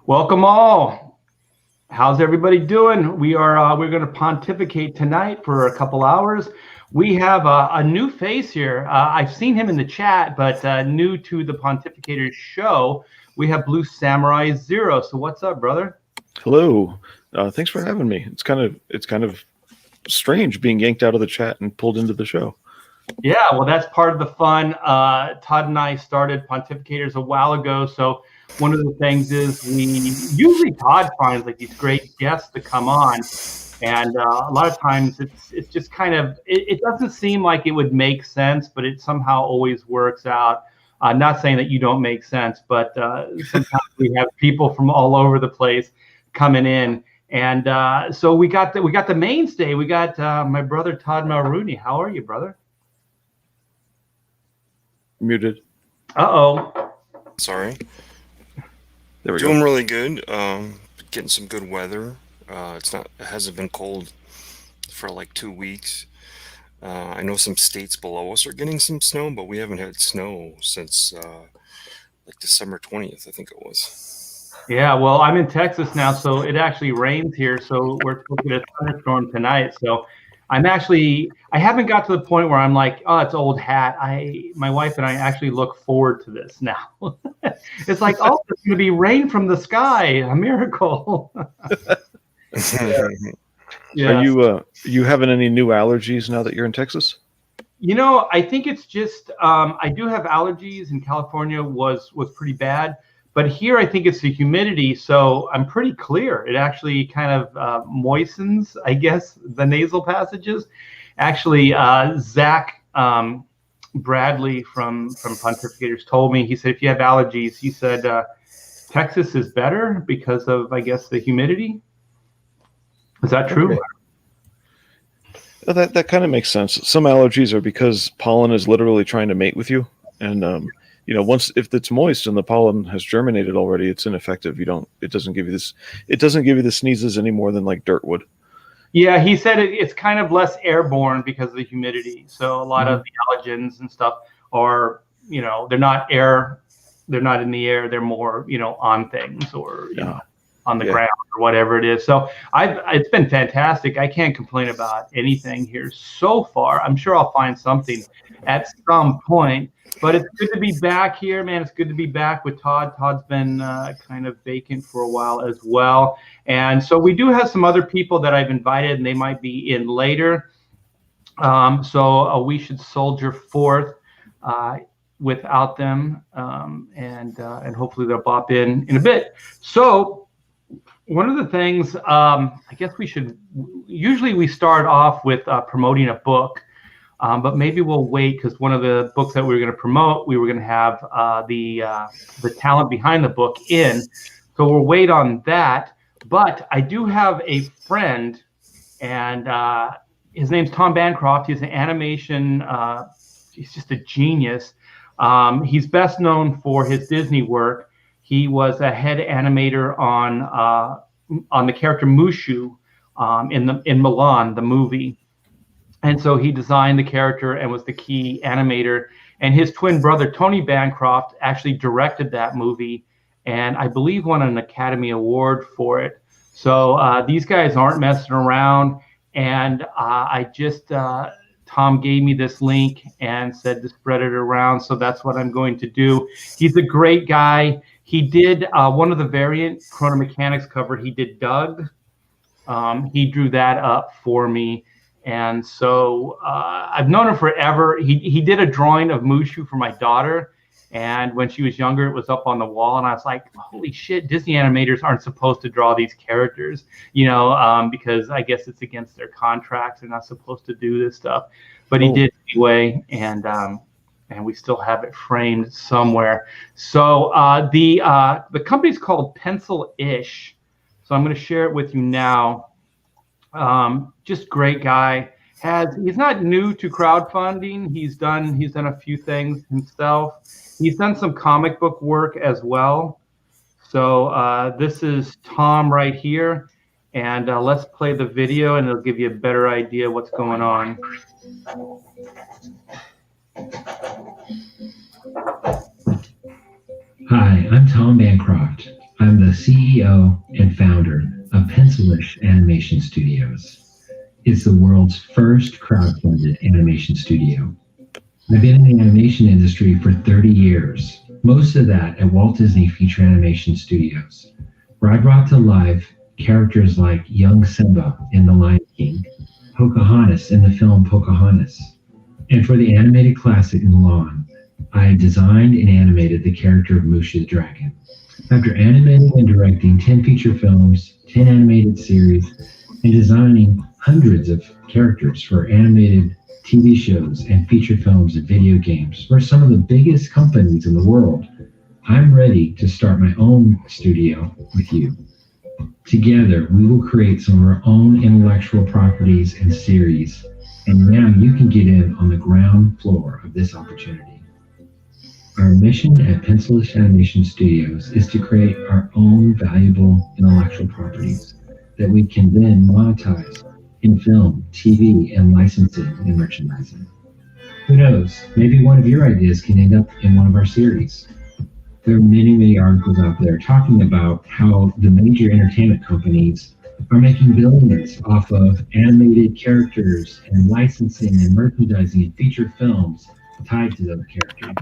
Welcome all. How's everybody doing? We're going to pontificate tonight for a couple hours. We have a new face here. I've seen him in the chat, but new to the Pontificators show, we have Blue Samurai Zero. So what's up, brother? Hello. Thanks for having me. It's kind of strange being yanked out of the chat and pulled into the show. Yeah, well, that's part of the fun. Todd and I started Pontificators a while ago, so one of the things is we usually Todd finds like these great guests to come on, and a lot of times it's just kind of it doesn't seem like it would make sense, but it somehow always works out. Not saying that you don't make sense, but sometimes we have people from all over the place coming in, and so we got the mainstay. We got my brother Todd Mulrooney. How are you, brother? Muted. Uh-oh. Sorry. There we Doing go. really good. Getting some good weather. It hasn't been cold for like 2 weeks. I know some states below us are getting some snow, but we haven't had snow since like December 20th, I think it was. Yeah, well, I'm in Texas now, so it actually rains here. So we're supposed to get a thunderstorm tonight. So I haven't got to the point where I'm like, oh, it's old hat. My wife and I actually look forward to this now. It's like, oh, it's going to be rain from the sky, a miracle. Yeah. Are you having any new allergies now that you're in Texas? You know, I think it's just I do have allergies, and California was pretty bad. But here, I think it's the humidity, so I'm pretty clear. It actually kind of moistens, I guess, the nasal passages. Actually, Zach Bradley from Pontificators told me, he said, if you have allergies, he said, Texas is better because of, I guess, the humidity. Is that true? Okay. Well, that kind of makes sense. Some allergies are because pollen is literally trying to mate with you, and if it's moist and the pollen has germinated already, it's ineffective. It doesn't give you the sneezes any more than like dirt would. Yeah, he said it's kind of less airborne because of the humidity. So a lot of the allergens and stuff are, they're not in the air. They're more, on things or on the ground or whatever it is. So it's been fantastic. I can't complain about anything here so far. I'm sure I'll find something at some point. But it's good to be back here, man. It's good to be back with Todd. Todd's been kind of vacant for a while as well. And so we do have some other people that I've invited, and they might be in later. So we should soldier forth without them, and hopefully they'll pop in a bit. So one of the things I guess usually we start off with promoting a book. But maybe we'll wait because one of the books that we were going to promote, we were going to have the talent behind the book in. So we'll wait on that. But I do have a friend, and his name's Tom Bancroft. He's an animation. He's just a genius. He's best known for his Disney work. He was a head animator on the character Mushu in Milan, the movie. And so he designed the character and was the key animator. And his twin brother, Tony Bancroft, actually directed that movie and I believe won an Academy Award for it. So these guys aren't messing around. And Tom gave me this link and said to spread it around. So that's what I'm going to do. He's a great guy. He did one of the variant Chrono Mechanics cover. He did Doug. He drew that up for me. And so I've known him forever. He did a drawing of Mushu for my daughter. And when she was younger, it was up on the wall. And I was like, holy shit, Disney animators aren't supposed to draw these characters, because I guess it's against their contracts. They're not supposed to do this stuff. But he did anyway. And we still have it framed somewhere. So the company's called Pencil-ish. So I'm going to share it with you now. Just great guy. He's not new to crowdfunding. He's done a few things himself. He's done some comic book work as well. So this is Tom right here, and let's play the video, and it'll give you a better idea what's going on. Hi, I'm Tom Bancroft. I'm the CEO and founder of Pencilish Animation Studios. It's the world's first crowdfunded animation studio. I've been in the animation industry for 30 years, most of that at Walt Disney Feature Animation Studios, where I brought to life characters like young Simba in The Lion King, Pocahontas in the film Pocahontas, and for the animated classic Mulan, I designed and animated the character of Mushu the Dragon. After animating and directing 10 feature films, 10 animated series, and designing hundreds of characters for animated TV shows and feature films and video games for some of the biggest companies in the world, I'm ready to start my own studio with you. Together, we will create some of our own intellectual properties and series, and now you can get in on the ground floor of this opportunity. Our mission at Pencilish Animation Studios is to create our own valuable intellectual properties that we can then monetize in film, TV, and licensing and merchandising. Who knows, maybe one of your ideas can end up in one of our series. There are many articles out there talking about how the major entertainment companies are making billions off of animated characters and licensing and merchandising and feature films tied to those characters.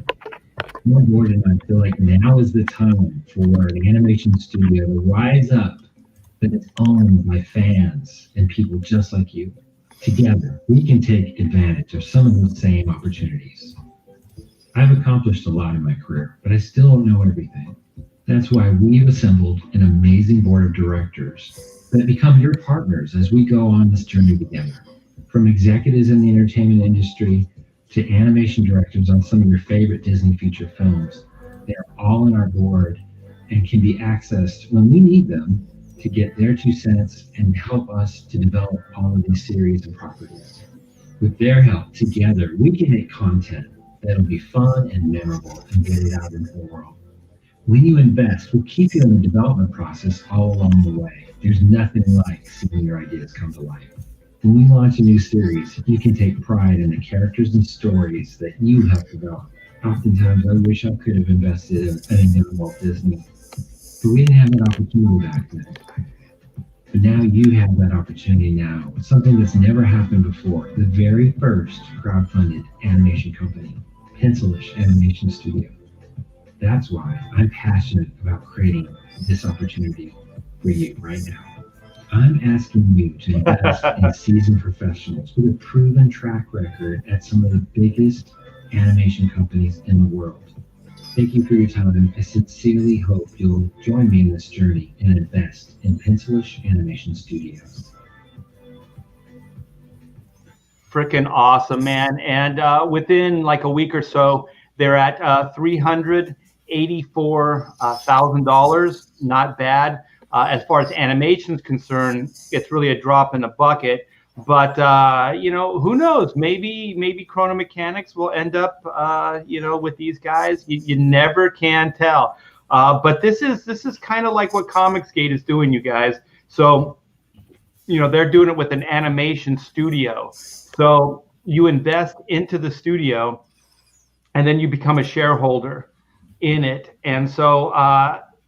My board and I feel like now is the time for an animation studio to rise up that is owned by fans and people just like you. Together, we can take advantage of some of those same opportunities. I've accomplished a lot in my career, but I still don't know everything. That's why we've assembled an amazing board of directors that become your partners as we go on this journey together. From executives in the entertainment industry to animation directors on some of your favorite Disney feature films, they're all in our board and can be accessed when we need them to get their 2 cents and help us to develop all of these series and properties. With their help, together, we can make content that'll be fun and memorable and get it out into the world. When you invest, we'll keep you in the development process all along the way. There's nothing like seeing your ideas come to life. When we launch a new series, you can take pride in the characters and stories that you helped develop. Oftentimes, I wish I could have invested in Walt Disney, but we didn't have that opportunity back then. But now you have that opportunity now. It's something that's never happened before. The very first crowdfunded animation company, Pencilish Animation Studio. That's why I'm passionate about creating this opportunity for you right now. I'm asking you to invest in seasoned professionals with a proven track record at some of the biggest animation companies in the world. Thank you for your time. I sincerely hope you'll join me in this journey and invest in Pencilish Animation Studios. Freaking awesome, man. And within like a week or so, they're at $384,000. Not bad. As far as animation is concerned, it's really a drop in the bucket. But who knows? Maybe Chrono Mechanics will end up, with these guys. You never can tell. But this is kind of like what Comicsgate is doing, you guys. So, they're doing it with an animation studio. So you invest into the studio, and then you become a shareholder in it. And so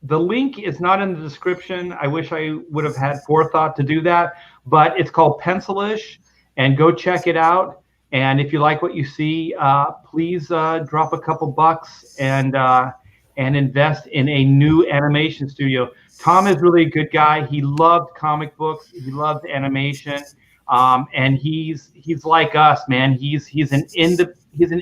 the link is not in the description. I wish I would have had forethought to do that, but it's called Pencilish, and go check it out. And if you like what you see, please drop a couple bucks and invest in a new animation studio. Tom is really a good guy. He loved comic books. He loves animation, and he's like us, man. He's an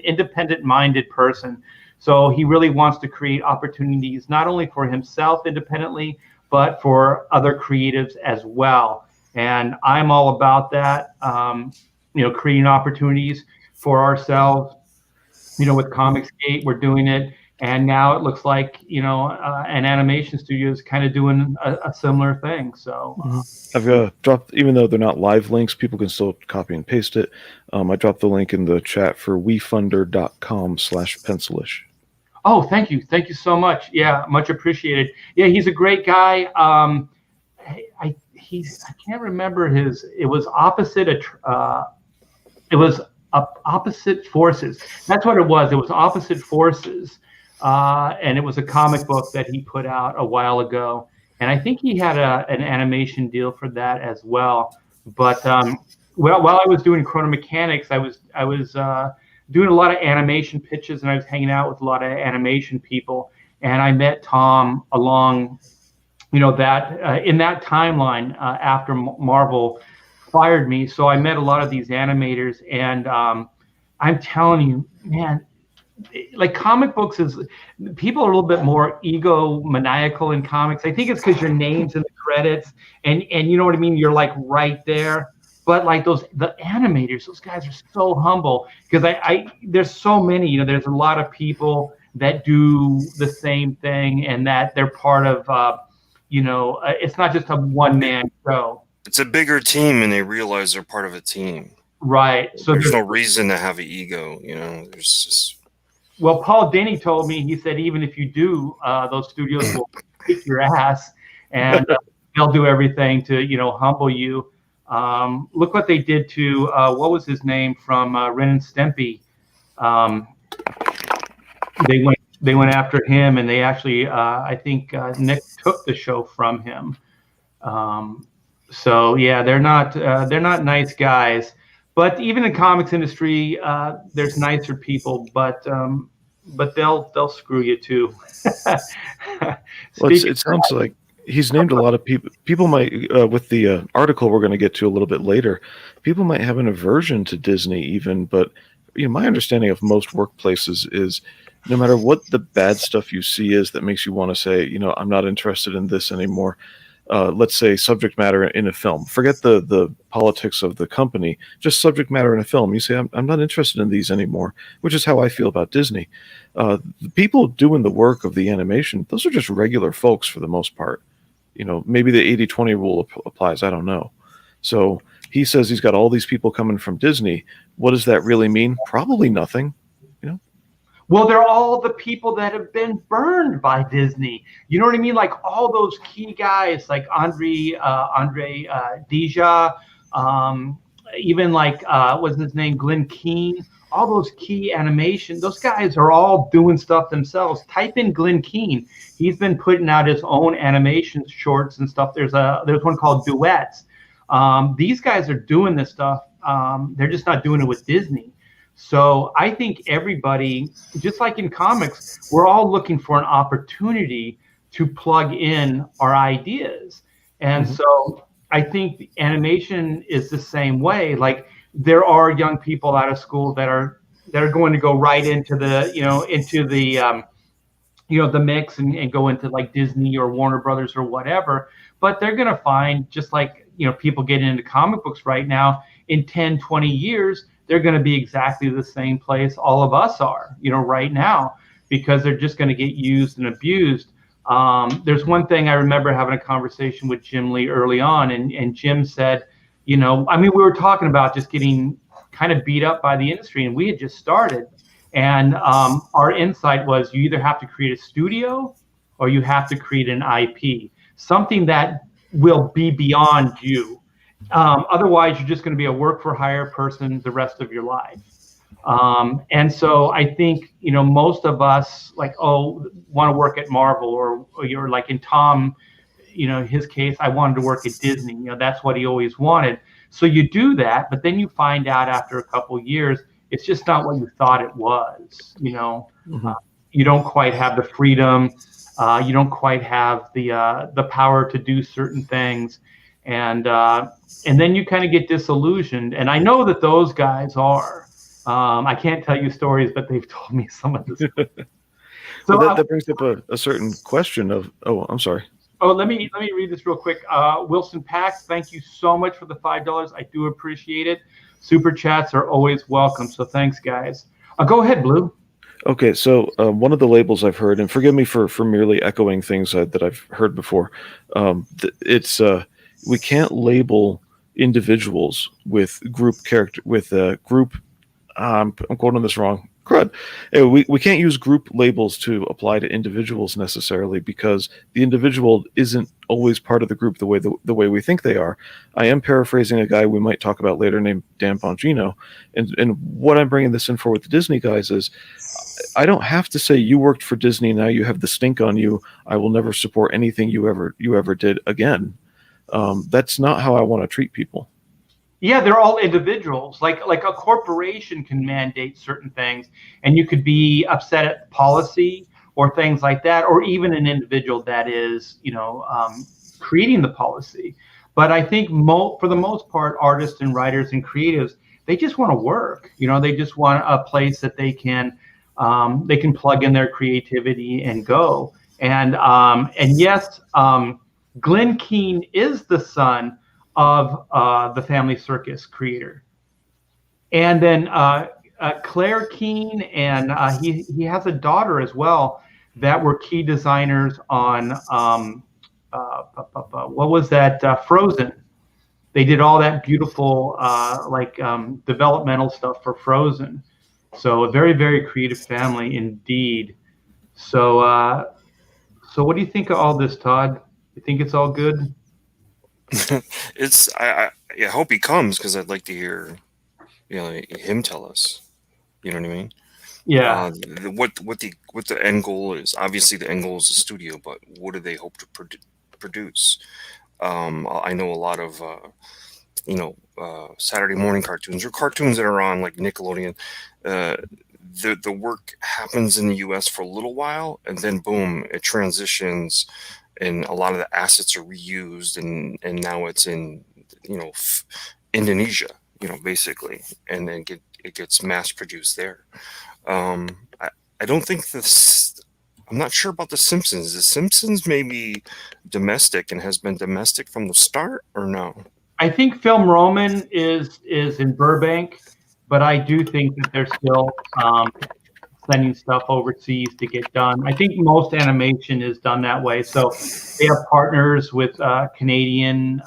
independent-minded person. So he really wants to create opportunities not only for himself independently, but for other creatives as well. And I'm all about that, creating opportunities for ourselves. With Comicsgate, we're doing it. And now it looks like, an animation studio is kind of doing a similar thing. So I've dropped, even though they're not live links, people can still copy and paste it. I dropped the link in the chat for wefunder.com/pencilish. Oh, thank you. Thank you so much. Yeah, much appreciated. Yeah, he's a great guy. I can't remember it was opposite opposite forces. That's what it was. It was opposite forces. and it was a comic book that he put out a while ago. And I think he had an animation deal for that as well. But while I was doing Chrono Mechanics, I was doing a lot of animation pitches, and I was hanging out with a lot of animation people. And I met Tom along, that in that timeline after Marvel fired me. So I met a lot of these animators, and I'm telling you, man, like comic books is, people are a little bit more egomaniacal in comics. I think it's because your name's in the credits, and you know what I mean. You're like right there. But like the animators, those guys are so humble, because I there's so many. There's a lot of people that do the same thing, and that they're part of. It's not just a one man show. It's a bigger team, and they realize they're part of a team. Right. So there's no reason to have an ego. There's just. Well, Paul Dini told me, he said, even if you do, those studios will kick your ass, and they'll do everything to, humble you. Look what they did to, what was his name from Ren and Stimpy? They went after him, and they actually, I think Nick took the show from him. So yeah, they're not nice guys. But even in comics industry, there's nicer people, but they'll screw you too. Well, it sounds like he's named a lot of people. People might, with the article we're going to get to a little bit later, people might have an aversion to Disney even. But my understanding of most workplaces is, no matter what the bad stuff you see is that makes you want to say, I'm not interested in this anymore. Let's say subject matter in a film. Forget the politics of the company, just subject matter in a film. You say, I'm not interested in these anymore, which is how I feel about Disney. The people doing the work of the animation, those are just regular folks for the most part. Maybe the 80-20 rule applies. I don't know. So he says he's got all these people coming from Disney. What does that really mean? Probably nothing. Well, they're all the people that have been burned by Disney. You know what I mean? Like all those key guys, like Andre Deja, even like what's his name, Glenn Keane. All those key animation, those guys are all doing stuff themselves. Type in Glenn Keane. He's been putting out his own animation shorts and stuff. There's one called Duets. These guys are doing this stuff. They're just not doing it with Disney. So I think everybody, just like in comics, we're all looking for an opportunity to plug in our ideas. And so I think animation is the same way. Like there are young people out of school that are going to go right into the, the mix and go into like Disney or Warner Brothers or whatever. But they're going to find, just like, people getting into comic books right now, in 10, 20 years, they're going to be exactly the same place all of us are, right now, because they're just going to get used and abused. There's one thing I remember having a conversation with Jim Lee early on, and Jim said, we were talking about just getting kind of beat up by the industry, and we had just started. And our insight was, you either have to create a studio or you have to create an IP, something that will be beyond you. Otherwise, you're just going to be a work for hire person the rest of your life. And so I think, most of us want to work at Marvel, or you're like in Tom, his case, I wanted to work at Disney. That's what he always wanted. So you do that, but then you find out after a couple of years, it's just not what you thought it was. You don't quite have the freedom. You don't quite have the power to do certain things. And then you kind of get disillusioned. And I know that those guys are. I can't tell you stories, but they've told me some of this. So well, that brings up a certain question of, I'm sorry. Oh, let me read this real quick. Wilson Pax, thank you so much for the $5. I do appreciate it. Super chats are always welcome. So thanks, guys. Go ahead, Blue. Okay, so one of the labels I've heard, and forgive me for merely echoing things that I've heard before, it's we can't label individuals with group character, with group, I'm quoting this wrong, crud. We can't use group labels to apply to individuals necessarily, because the individual isn't always part of the group the way we think they are. I am paraphrasing a guy we might talk about later named Dan Bongino, and what I'm bringing this in for with the Disney guys is I don't have to say you worked for Disney, now you have the stink on you, I will never support anything you ever did again. That's not how I want to treat people. Yeah, they're all individuals. Like a corporation can mandate certain things, and you could be upset at policy or things like that, or even an individual that is, creating the policy. But I think for the most part, artists and writers and creatives, they just want to work. They just want a place that they can plug in their creativity and go. And yes, Glenn Keane is the son of the Family Circus creator, and then Claire Keane, and he has a daughter as well that were key designers on what was that, Frozen. They did all that beautiful developmental stuff for Frozen. So a very, very creative family indeed. So what do you think of all this, Todd? You think it's all good? I hope he comes, because I'd like to hear him tell us. You know what I mean? Yeah. What the end goal is. Obviously, the end goal is the studio, but what do they hope to produce? I know a lot of Saturday morning cartoons, or cartoons that are on like Nickelodeon. The work happens in the U.S. for a little while, and then boom, it transitions, and a lot of the assets are reused, and now it's in Indonesia, basically, and then it gets mass produced there. I don't think this. I'm not sure about The Simpsons. The Simpsons may be domestic and has been domestic from the start, or no? I think Film Roman is in Burbank, but I do think that they're still sending stuff overseas to get done. I think most animation is done that way. So they have partners with Canadian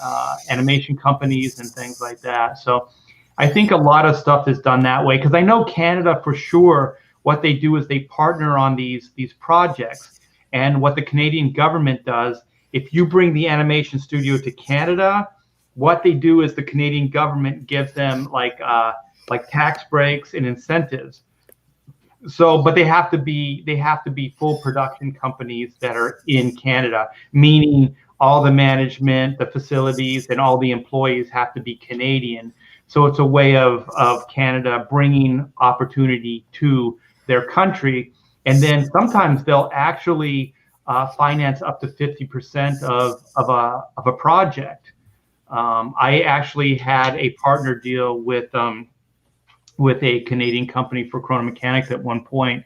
animation companies and things like that. So I think a lot of stuff is done that way, because I know Canada for sure. What they do is they partner on these projects, and what the Canadian government does, if you bring the animation studio to Canada, what they do is the Canadian government gives them like tax breaks and incentives. So, but they have to be full production companies that are in Canada, meaning all the management, the facilities, and all the employees have to be Canadian. So it's a way of Canada bringing opportunity to their country. And then sometimes they'll actually finance up to 50% of a project. I actually had a partner deal with a Canadian company for Chrono Mechanics at one point,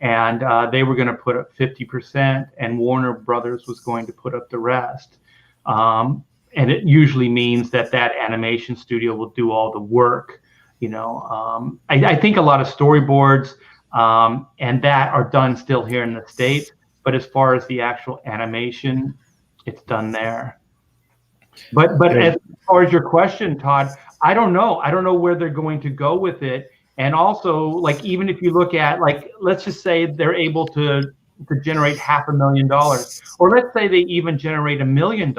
and they were going to put up 50%, and Warner Brothers was going to put up the rest. And it usually means that animation studio will do all the work. I think a lot of storyboards and that are done still here in the States, but as far as the actual animation, it's done there. But as far as your question, Todd, I don't know. I don't know where they're going to go with it. And also, like, even if you look at, like, let's just say they're able to generate $500,000, or let's say they even generate $1 million.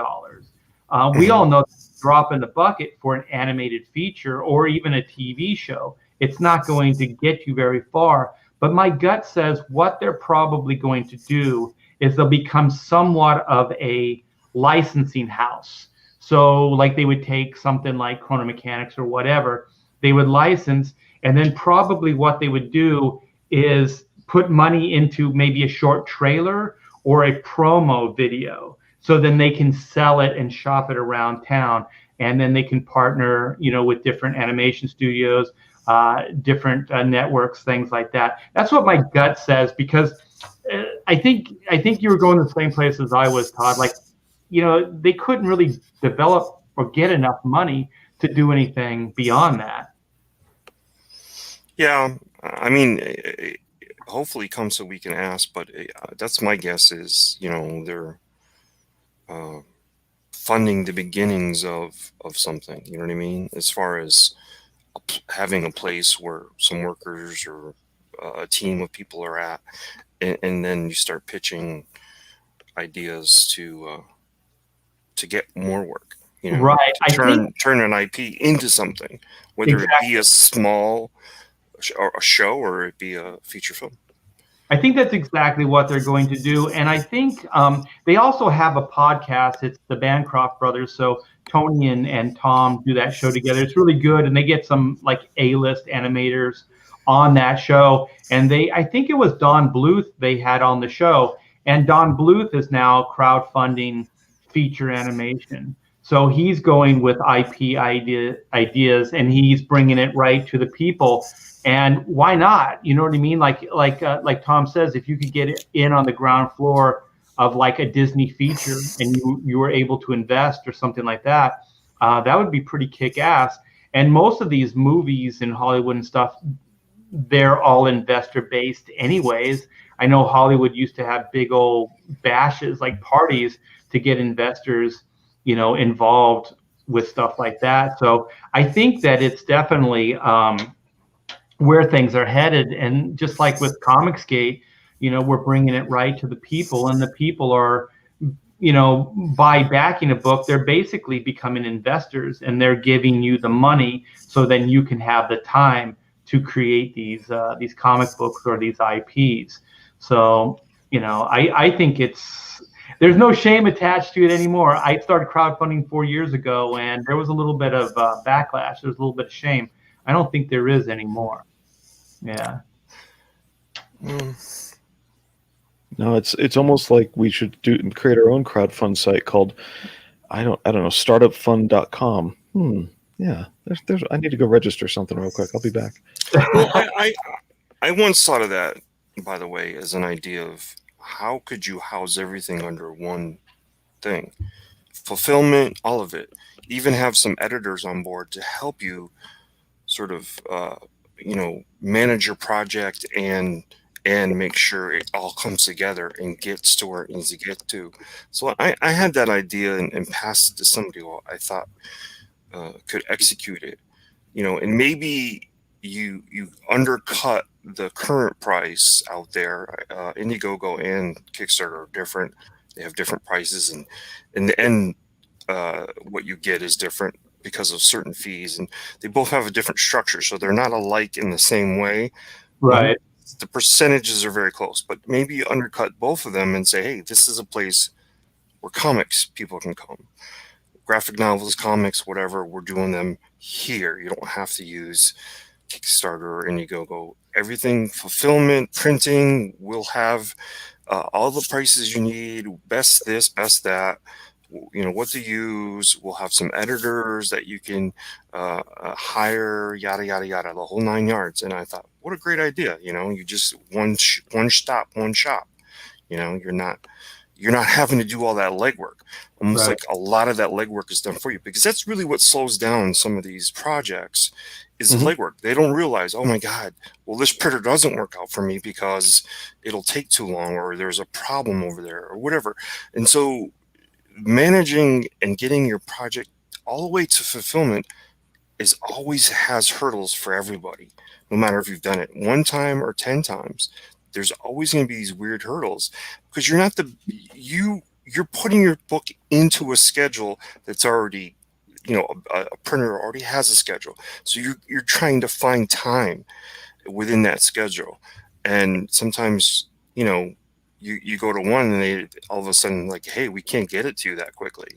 We all know that's a drop in the bucket for an animated feature or even a TV show. It's not going to get you very far. But my gut says what they're probably going to do is they'll become somewhat of a licensing house. So like they would take something like Chrono Mechanics or whatever, they would license, and then probably what they would do is put money into maybe a short trailer or a promo video. So then they can sell it and shop it around town. And then they can partner, with different animation studios, different networks, things like that. That's what my gut says, because I think you were going to the same place as I was, Todd. Like, they couldn't really develop or get enough money to do anything beyond that. Yeah, I mean, hopefully come so we can ask, but that's my guess is, they're funding the beginnings of something, what I mean? As far as having a place where some workers or a team of people are at, and then you start pitching ideas to get more work. Right. I think Turn an IP into something, whether it be a small a show or it be a feature film. I think that's exactly what they're going to do. And I think they also have a podcast. It's the Bancroft brothers. So Tony and Tom do that show together. It's really good. And they get some like A-list animators on that show. And I think it was Don Bluth they had on the show. And Don Bluth is now crowdfunding feature animation. So he's going with IP ideas and he's bringing it right to the people. And why not? You know what I mean? Like Tom says, if you could get in on the ground floor of like a Disney feature and you were able to invest or something like that, that would be pretty kick-ass. And most of these movies in Hollywood and stuff, they're all investor-based anyways. I know Hollywood used to have big old bashes, like parties, to get investors, involved with stuff like that. So I think that it's definitely where things are headed. And just like with Comicsgate, we're bringing it right to the people, and the people are, by backing a book, they're basically becoming investors, and they're giving you the money so then you can have the time to create these comic books or these IPs. So, I think there's no shame attached to it anymore. I started crowdfunding 4 years ago, and there was a little bit of backlash. There was a little bit of shame. I don't think there is anymore. Yeah. No, it's almost like we should create our own crowdfund site called I don't know, startupfund.com. Yeah. There's I need to go register something real quick. I'll be back. Well, I once thought of that, by the way, as an idea of how could you house everything under one thing? Fulfillment, all of it. Even have some editors on board to help you sort of manage your project and make sure it all comes together and gets to where it needs to get to. So I had that idea and passed it to somebody who I thought could execute it, and maybe you undercut the current price out there. Indiegogo and Kickstarter are different. They have different prices, and in the end, what you get is different because of certain fees, and they both have a different structure, so they're not alike in the same way. Right. The percentages are very close, but maybe you undercut both of them and say, hey, this is a place where comics people can come. Graphic novels, comics, whatever, we're doing them here. You don't have to use Kickstarter or Indiegogo. Everything, fulfillment, printing, we'll have all the prices you need, best this, best that, what to use. We'll have some editors that you can hire, yada, yada, yada, the whole 9 yards. And I thought, what a great idea. You just one shop. You're not having to do all that legwork. Almost like a lot of that legwork is done for you, because that's really what slows down some of these projects is the legwork. They don't realize, oh my God, well, this printer doesn't work out for me because it'll take too long, or there's a problem over there, or whatever. And so managing and getting your project all the way to fulfillment always has hurdles for everybody, no matter if you've done it 1 time or 10 times. There's always going to be these weird hurdles because you're putting your book into a schedule that's already, a printer already has a schedule. So you're trying to find time within that schedule. And sometimes, you go to one and they all of a sudden like, hey, we can't get it to you that quickly.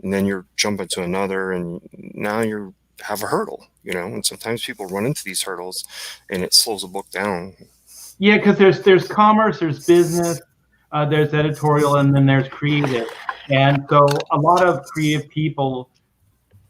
And then you're jumping to another, and now you have a hurdle, and sometimes people run into these hurdles and it slows a book down. Yeah, because there's commerce, there's business, there's editorial, and then there's creative. And so a lot of creative people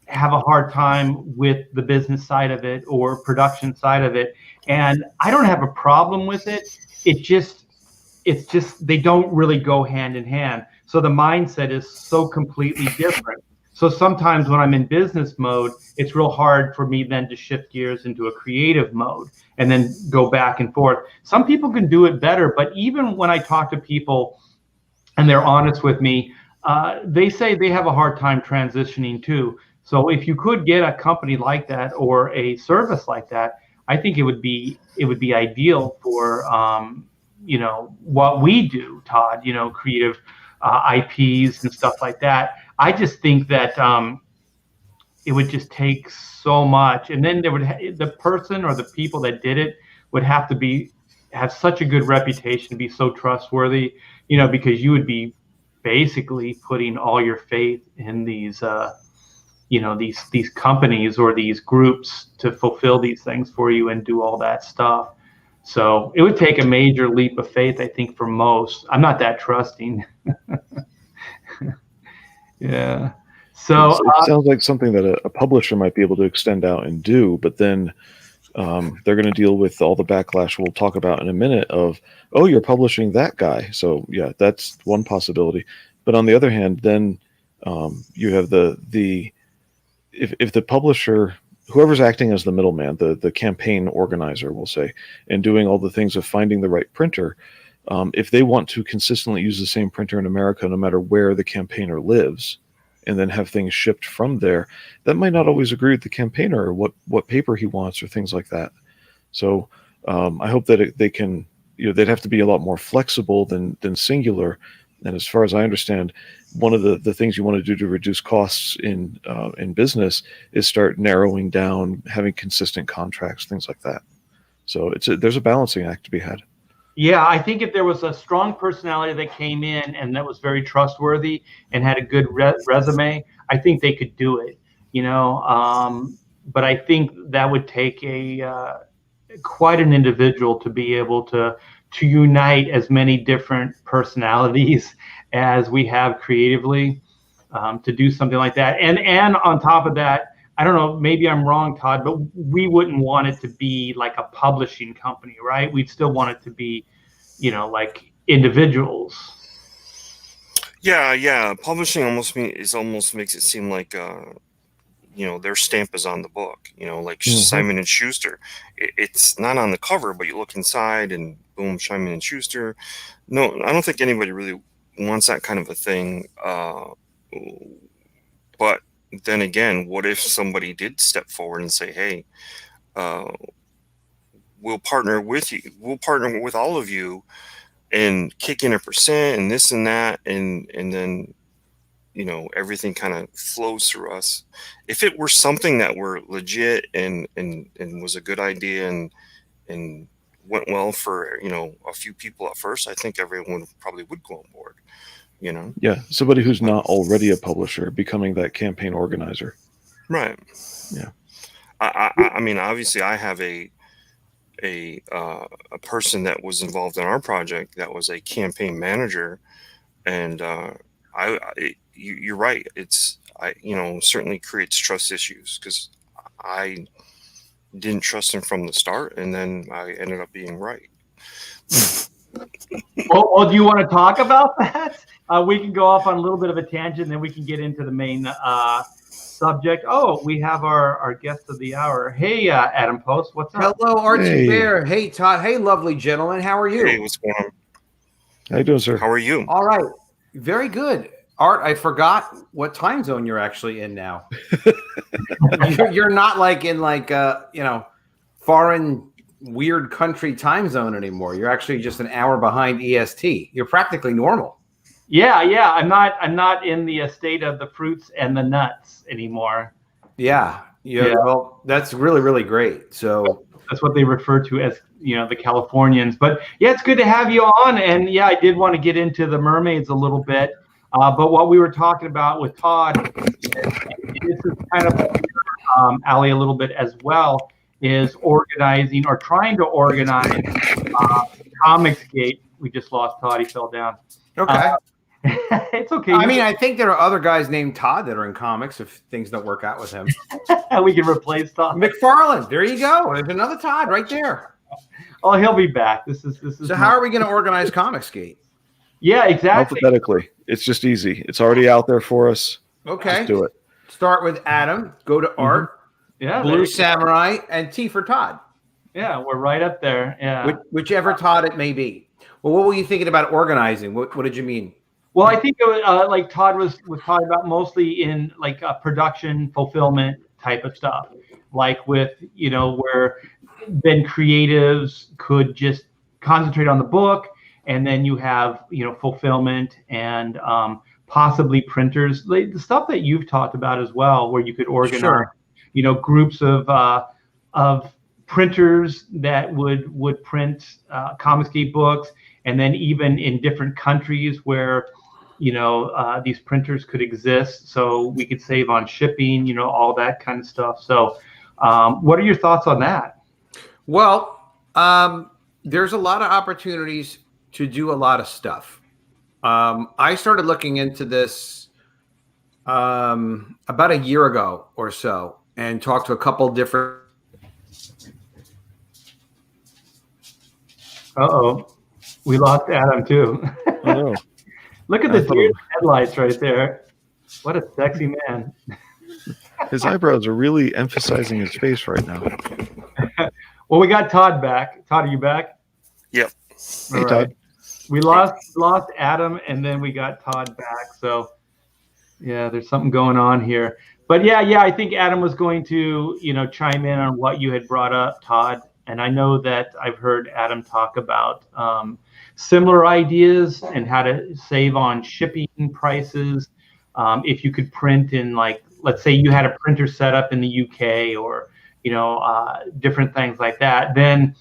have a hard time with the business side of it or production side of it. And I don't have a problem with it. It's just they don't really go hand in hand. So the mindset is so completely different. So sometimes when I'm in business mode, it's real hard for me then to shift gears into a creative mode and then go back and forth. Some people can do it better, but even when I talk to people and they're honest with me, they say they have a hard time transitioning too. So if you could get a company like that or a service like that, I think it would be ideal for what we do, Todd. Creative IPs and stuff like that. I just think that it would just take so much, and then there would the person or the people that did it would have to have such a good reputation to be so trustworthy, because you would be basically putting all your faith in these these companies or these groups to fulfill these things for you and do all that stuff. So it would take a major leap of faith, I think, for most. I'm not that trusting. Yeah. So it sounds like something that a publisher might be able to extend out and do, but then they're going to deal with all the backlash we'll talk about in a minute of, oh, you're publishing that guy. So yeah, that's one possibility. But on the other hand, then you have if the publisher, whoever's acting as the middleman, the campaign organizer, we'll say, and doing all the things of finding the right printer, if they want to consistently use the same printer in America, no matter where the campaigner lives, and then have things shipped from there, that might not always agree with the campaigner or what paper he wants or things like that. So I hope that they can, they'd have to be a lot more flexible than singular. And as far as I understand, one of the things you want to do to reduce costs in business is start narrowing down, having consistent contracts, things like that. So there's a balancing act to be had. Yeah, I think if there was a strong personality that came in and that was very trustworthy and had a good resume, I think they could do it. But I think that would take quite an individual to be able to unite as many different personalities as we have creatively to do something like that. And on top of that, I don't know, maybe I'm wrong, Todd, but we wouldn't want it to be like a publishing company, right? We'd still want it to be, like individuals. Yeah. Publishing almost makes it seem like, their stamp is on the book, like Simon and Schuster. It's not on the cover, but you look inside and boom, Simon and Schuster. No, I don't think anybody really wants that kind of a thing. But then again, what if somebody did step forward and say, hey, we'll partner with you. We'll partner with all of you and kick in 1% and this and that. And then, everything kind of flows through us. If it were something that were legit and was a good idea and went well for, a few people at first, I think everyone probably would go on board. Yeah, somebody who's not already a publisher becoming that campaign organizer. Right. Yeah. I mean, obviously, I have a person that was involved in our project that was a campaign manager, and you're right. It's certainly creates trust issues because I didn't trust him from the start, and then I ended up being right. Well, do you want to talk about that? We can go off on a little bit of a tangent, then we can get into the main subject. Oh, we have our guest of the hour. Hey, Adam Post, what's up? Hello, Archie Bear. Hey, Todd. Hey, lovely gentlemen. How are you? Hey, what's going on? How you doing, sir? How are you? All right. Very good. Art, I forgot what time zone you're actually in now. You're not like in foreign weird country time zone anymore. You're actually just an hour behind EST. You're practically normal. Yeah. I'm not in the state of the fruits and the nuts anymore. Yeah. Well, that's really, really great. So that's what they refer to as, the Californians. But yeah, it's good to have you on. And yeah, I did want to get into the Mermaids a little bit. But what we were talking about with Todd, this is kind of alley a little bit as well, is organizing or trying to organize Comicsgate. We just lost Todd. He fell down. Okay. It's okay. I mean, I think there are other guys named Todd that are in comics if things don't work out with him. We can replace Todd. McFarlane. There you go. There's another Todd right there. Oh, he'll be back. This is. So how are we going to organize Comicsgate? Yeah, exactly. Alphabetically. It's just easy. It's already out there for us. Okay. Just do it. Start with Adam. Go to Art. Yeah. Blue Samurai and T for Todd. Yeah, we're right up there. Yeah. Whichever Todd it may be. Well, what were you thinking about organizing? What did you mean? Well, I think it was, like Todd was talking about mostly in like production fulfillment type of stuff, like with where then creatives could just concentrate on the book, and then you have fulfillment and possibly printers, the stuff that you've talked about as well, where you could organize groups of printers that would print Comicsgate books, and then even in different countries where these printers could exist, so we could save on shipping, all that kind of stuff. So what are your thoughts on that? Well, there's a lot of opportunities to do a lot of stuff. I started looking into this about a year ago or so, and talked to a couple different. We lost Adam too. Oh. Look at the deer headlights right there. What a sexy man. His eyebrows are really emphasizing his face right now. Well, we got Todd back. Todd, are you back? Yep. Hey, Todd. We lost Adam, and then we got Todd back. So, yeah, there's something going on here. But yeah, I think Adam was going to, chime in on what you had brought up, Todd. And I know that I've heard Adam talk about similar ideas and how to save on shipping prices. If you could print in, like, let's say you had a printer set up in the UK, or different things like that, then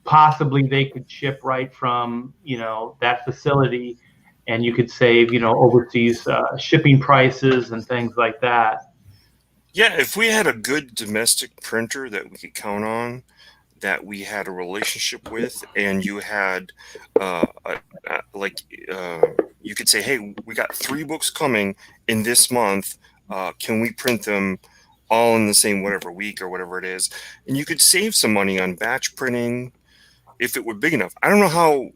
possibly they could ship right from that facility, and you could save overseas shipping prices and things like that. Yeah, if we had a good domestic printer that we could count on, that we had a relationship with, and you had you could say, hey, we got 3 books coming in this month, can we print them all in the same whatever week or whatever it is, and you could save some money on batch printing if it were big enough. I don't know how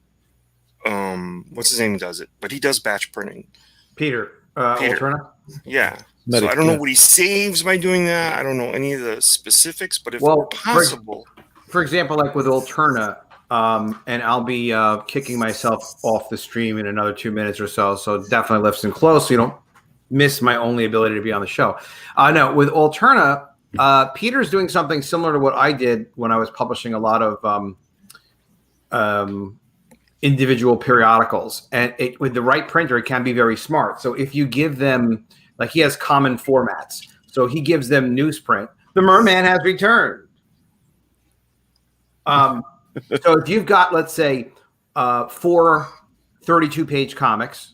what's his name does it, but he does batch printing. Peter. Alterna? Yeah. So I don't know what he saves by doing that. I don't know any of the specifics, but if possible. For example, like with Alterna, and I'll be kicking myself off the stream in another 2 minutes or so. So definitely listen close so you don't miss my only ability to be on the show. No, with Alterna, Peter's doing something similar to what I did when I was publishing a lot of individual periodicals. And with the right printer, it can be very smart. So if you give them, like, he has common formats. So he gives them newsprint. The Merman has returned. So if you've got, let's say, 4 32-page comics,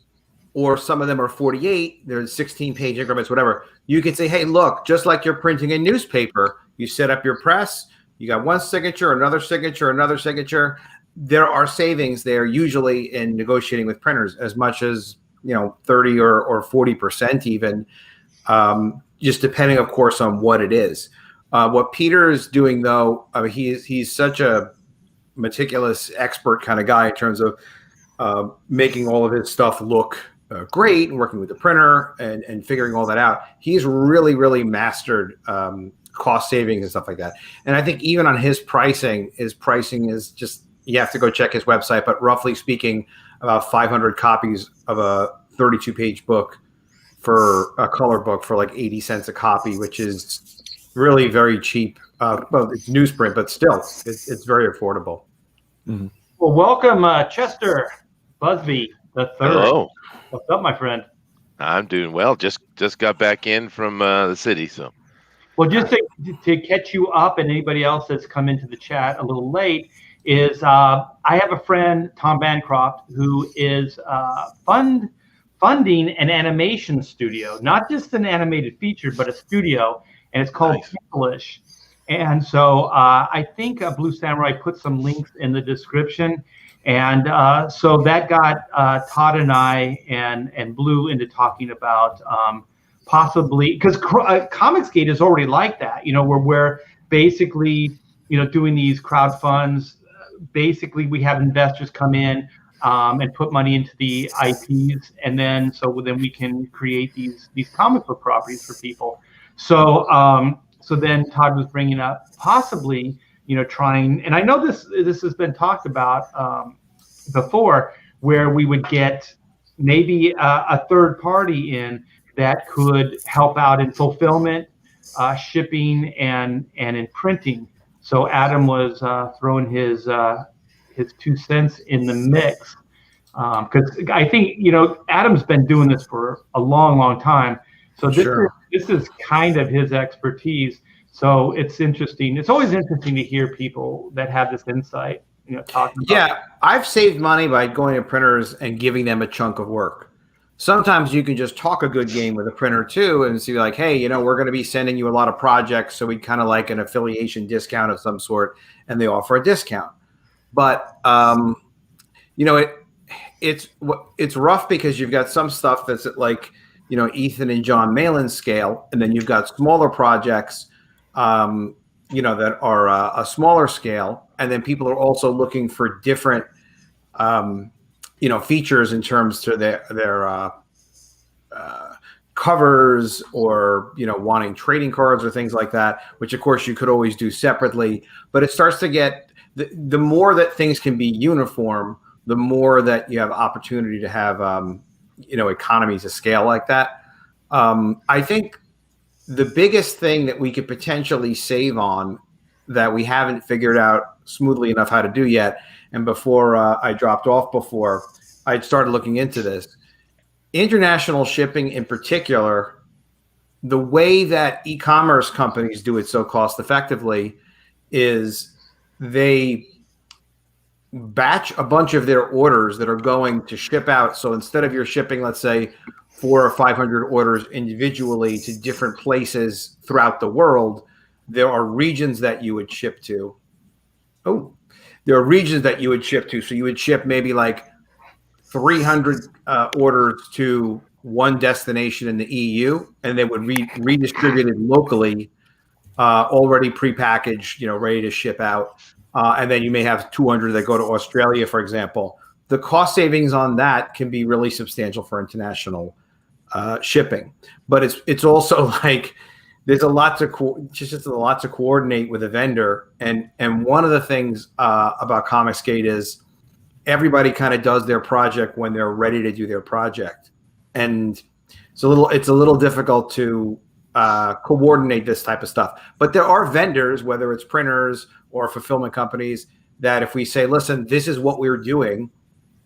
or some of them are 48, there's 16-page increments, whatever, you can say, hey, look, just like you're printing a newspaper, you set up your press, you got one signature, another signature, another signature. There are savings there usually in negotiating with printers, as much as 30 or 40% even, just depending, of course, on what it is. What Peter is doing, though, he's such a meticulous expert kind of guy in terms of making all of his stuff look great, and working with the printer and figuring all that out. He's really, really mastered cost savings and stuff like that. And I think even on his pricing is just, you have to go check his website, but roughly speaking, about 500 copies of a 32-page book for a color book for like 80 cents a copy, which is really very cheap. Well, it's newsprint, but still, it's very affordable. Mm-hmm. Well, welcome, Chester Busby the third. Hello. What's up, my friend? I'm doing well. Just got back in from the city, so. Well, just to catch you up, and anybody else that's come into the chat a little late, is I have a friend, Tom Bancroft, who is funding an animation studio, not just an animated feature, but a studio, and it's called Ticklish. And so I think Blue Samurai put some links in the description. And so that got Todd and I and Blue into talking about possibly, because Comicsgate is already like that, where we're basically, doing these crowd funds. Basically, we have investors come in and put money into the IPs, and then we can create these comic book properties for people. So then Todd was bringing up possibly, trying, and I know this has been talked about before, where we would get maybe a third party in that could help out in fulfillment, shipping, and in printing. So Adam was throwing his 2 cents in the mix, because I think Adam's been doing this for a long time. So this is kind of his expertise. So it's interesting. It's always interesting to hear people that have this insight. Talking about. Yeah, I've saved money by going to printers and giving them a chunk of work. Sometimes you can just talk a good game with a printer too and see like, hey, we're going to be sending you a lot of projects, so we'd kind of like an affiliation discount of some sort, and they offer a discount. But it's rough because you've got some stuff that's at like Ethan and John Malin's scale, and then you've got smaller projects that are a smaller scale, and then people are also looking for different features in terms to their covers, or wanting trading cards or things like that, which of course you could always do separately. But it starts to get the more that things can be uniform, the more that you have opportunity to have economies of scale like that. I think the biggest thing that we could potentially save on that we haven't figured out smoothly enough how to do yet, and before I dropped off before I started looking into this, international shipping in particular, the way that e-commerce companies do it so cost effectively is they batch a bunch of their orders that are going to ship out. So instead of you're shipping, let's say, 400 or 500 orders individually to different places throughout the world, there are regions that you would ship to. So you would ship maybe like 300 orders to one destination in the EU, and they would redistribute it locally, already prepackaged, ready to ship out. And then you may have 200 that go to Australia, for example. The cost savings on that can be really substantial for international shipping. But it's also like there's a lot to coordinate with a vendor. And one of the things about Comicsgate is everybody kind of does their project when they're ready to do their project, and it's a little difficult to coordinate this type of stuff. But there are vendors, whether it's printers or fulfillment companies, that if we say, listen, this is what we're doing,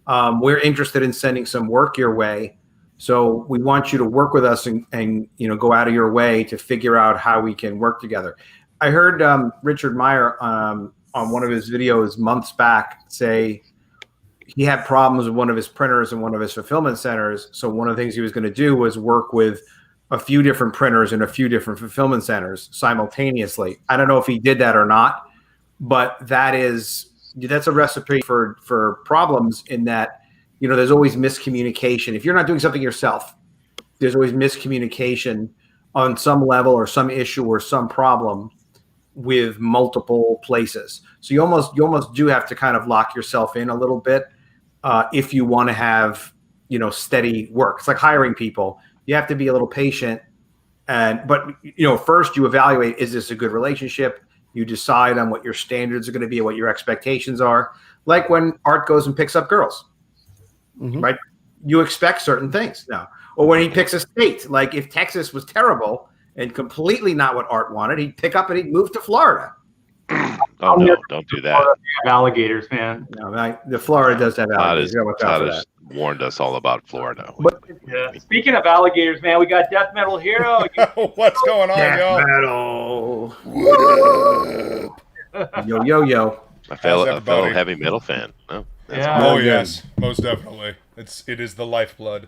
we're interested in sending some work your way, so we want you to work with us and go out of your way to figure out how we can work together. I heard Richard Meyer on one of his videos months back say he had problems with one of his printers and one of his fulfillment centers. So one of the things he was going to do was work with a few different printers and a few different fulfillment centers simultaneously. I don't know if he did that or not, but that's a recipe for problems, in that there's always miscommunication. If you're not doing something yourself, there's always miscommunication on some level or some issue or some problem with multiple places. So you almost do have to kind of lock yourself in a little bit if you want to have steady work. It's like hiring people. You have to be a little patient, but first you evaluate, is this a good relationship? You decide on what your standards are going to be and what your expectations are. Like when Art goes and picks up girls, right? You expect certain things now. Or when he picks a state, like if Texas was terrible and completely not what Art wanted, he'd pick up and he'd move to Florida. Oh no! Don't do that. Alligators, man. No, the Florida does have alligators. Todd has warned us all about Florida. Yeah. Speaking of alligators, man, we got Death Metal Hero. What's going on, Death y'all? Metal. Yo. A fellow heavy metal fan. Oh, Oh yes, most definitely. It is the lifeblood.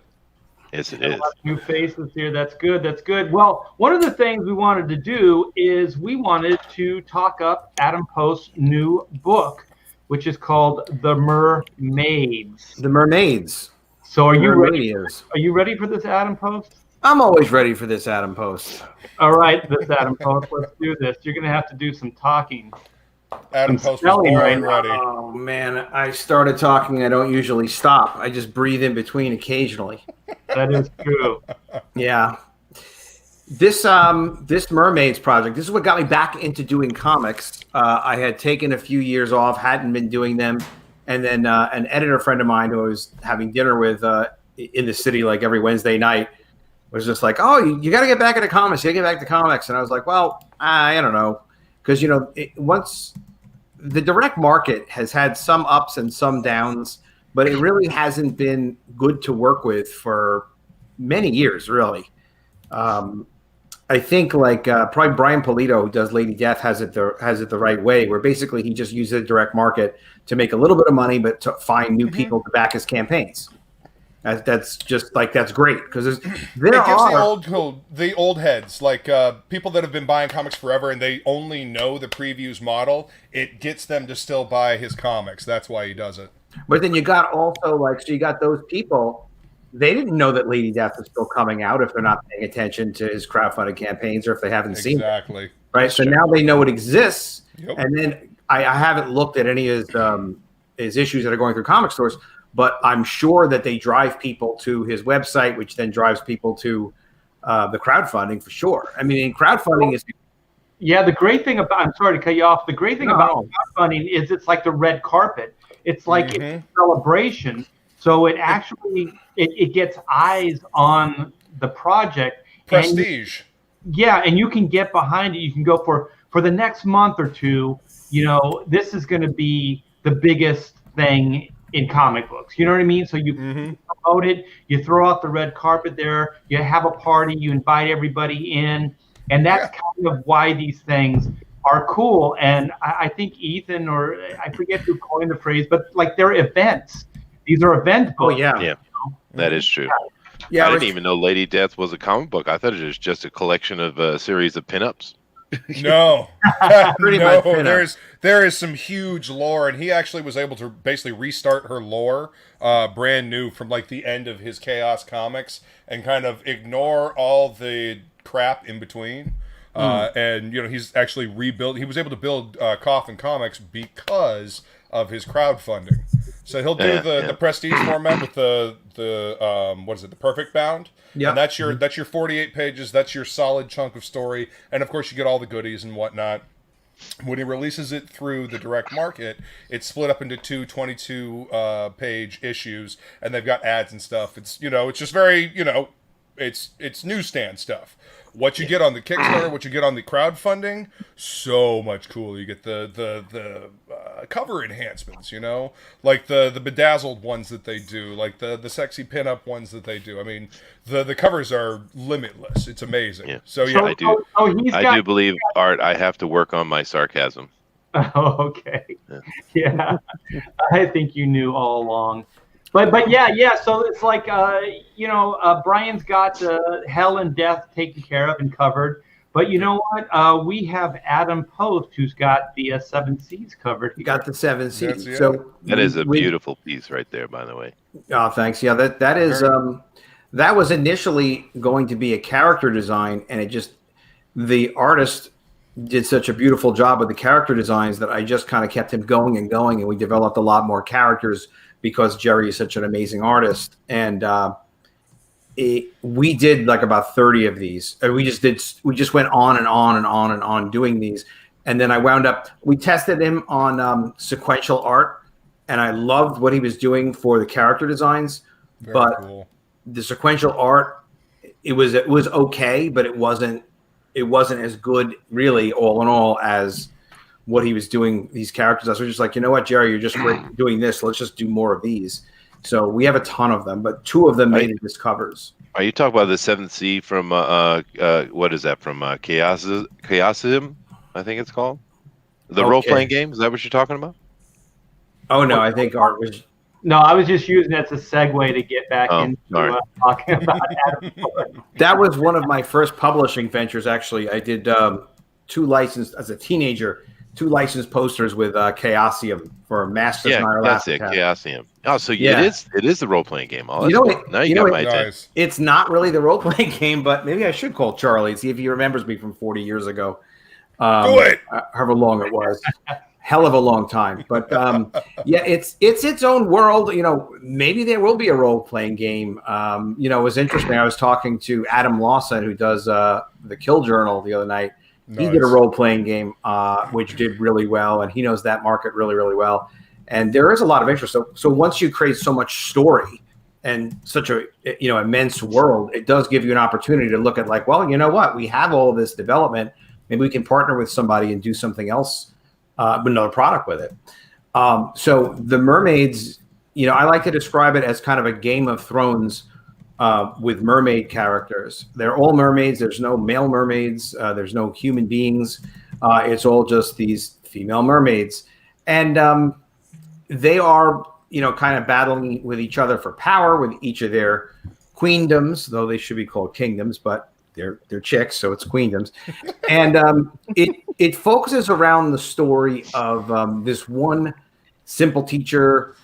Yes, it is. New faces here. That's good. Well, one of the things we wanted to do is we wanted to talk up Adam Post's new book, which is called The Mermaids. The Mermaids. So are you ready? Are you ready for this, Adam Post? I'm always ready for this, Adam Post. All right, this Adam Post. Let's do this. You're going to have to do some talking. Adam Post was born ready. Oh man, I started talking. I don't usually stop. I just breathe in between occasionally. That is true. Yeah. This Mermaids project, this is what got me back into doing comics. I had taken a few years off, hadn't been doing them, and then an editor friend of mine who I was having dinner with in the city like every Wednesday night was just like, "Oh, you got to get back into comics. You got to get back to comics." And I was like, "Well, I don't know." because once the direct market has had some ups and some downs, but it really hasn't been good to work with for many years, really. I think probably Brian Polito, who does Lady Death, has it the right way, where basically he just uses the direct market to make a little bit of money, but to find new people to back his campaigns. That's great because it gives the old heads, people that have been buying comics forever and they only know the previews model. It gets them to still buy his comics. That's why he does it. But then you got also you got those people. They didn't know that Lady Death was still coming out if they're not paying attention to his crowdfunded campaigns or if they haven't seen it. Exactly. Right. So now they know it exists. Yep. And then I haven't looked at any of his issues that are going through comic stores, but I'm sure that they drive people to his website, which then drives people to the crowdfunding for sure. I mean, crowdfunding is. Yeah, the great thing about, I'm sorry to cut you off. The great thing about crowdfunding is it's like the red carpet. It's like it's a celebration. So it actually it gets eyes on the project. Prestige. And you can get behind it. You can go for the next month or two. This is going to be the biggest thing in comic books. You know what I mean? So you promote it. You throw out the red carpet there. You have a party. You invite everybody in, and that's kind of why these things are cool. And I think Ethan, or I forget who coined the phrase, but they're events. These are event books. Oh, yeah. Yeah, that is true. Yeah, I didn't even know Lady Death was a comic book. I thought it was just a collection of a series of pinups. No, Pretty much pinup. there is some huge lore, and he actually was able to basically restart her lore brand new from the end of his Chaos comics and kind of ignore all the crap in between. And he's actually rebuilt. He was able to build Coffin Comics because of his crowdfunding. So he'll do the prestige format with the the perfect bound. Yeah, and that's your 48 pages. That's your solid chunk of story, and of course you get all the goodies and whatnot. When he releases it through the direct market, it's split up into two 22 page issues, and they've got ads and stuff. It's it's just very it's newsstand stuff. What you get on the Kickstarter, what you get on the crowdfunding, so much cooler. You get the cover enhancements, like the bedazzled ones that they do, like the sexy pinup ones that they do. I mean, the covers are limitless. It's amazing. Yeah. So yeah, I do believe, Art, I have to work on my sarcasm. Oh, okay. Yeah. I think you knew all along. But yeah. So it's like Brian's got Hell and Death taken care of and covered. But you know what? We have Adam Post who's got the Seven Seas covered. He got the Seven Seas. Yeah. So that is a beautiful piece right there, by the way. Oh, thanks. Yeah, that is that was initially going to be a character design, and the artist did such a beautiful job with the character designs that I just kind of kept him going, and we developed a lot more characters because Jerry is such an amazing artist. And we did about 30 of these. We just went on and on and on and on doing these. And then we tested him on sequential art, and I loved what he was doing for the character designs. Very cool. The sequential art, it was okay, but it wasn't as good really all in all as what he was doing these characters. I was just like, you know what, Jerry, you're just great doing this. Let's just do more of these. So we have a ton of them, but 2 of them made it as covers. Are you talking about the Seventh Sea from what is that from Chaosium? I think it's called the role-playing game. Is that what you're talking about? Oh no, I think Art was. No, I was just using that as a segue to get back into talking about Adam. That was one of my first publishing ventures. Actually, I did 2 licensed as a teenager. 2 licensed posters with Chaosium for Masters. Yeah, that's it, Chaosium. Oh, so it is the role playing game. Oh, now you got my attention. It's not really the role playing game, but maybe I should call Charlie and see if he remembers me from 40 years ago. Do it. However long it was. Hell of a long time. But it's its own world. Maybe there will be a role playing game. It was interesting. I was talking to Adam Lawson, who does the Kill Journal, the other night. Nice. He did a role-playing game, which did really well, and he knows that market really, really well. And there is a lot of interest. So once you create so much story and such a immense world, it does give you an opportunity to look at well, you know what? We have all of this development. maybe we can partner with somebody and do something else, another product with it. So the Mermaids, I like to describe it as kind of a Game of Thrones with mermaid characters. They're all mermaids. There's no male mermaids. There's no human beings. It's all just these female mermaids. And they are, kind of battling with each other for power with each of their queendoms, though they should be called kingdoms, but they're chicks, so it's queendoms. And it focuses around the story of this one simple teacher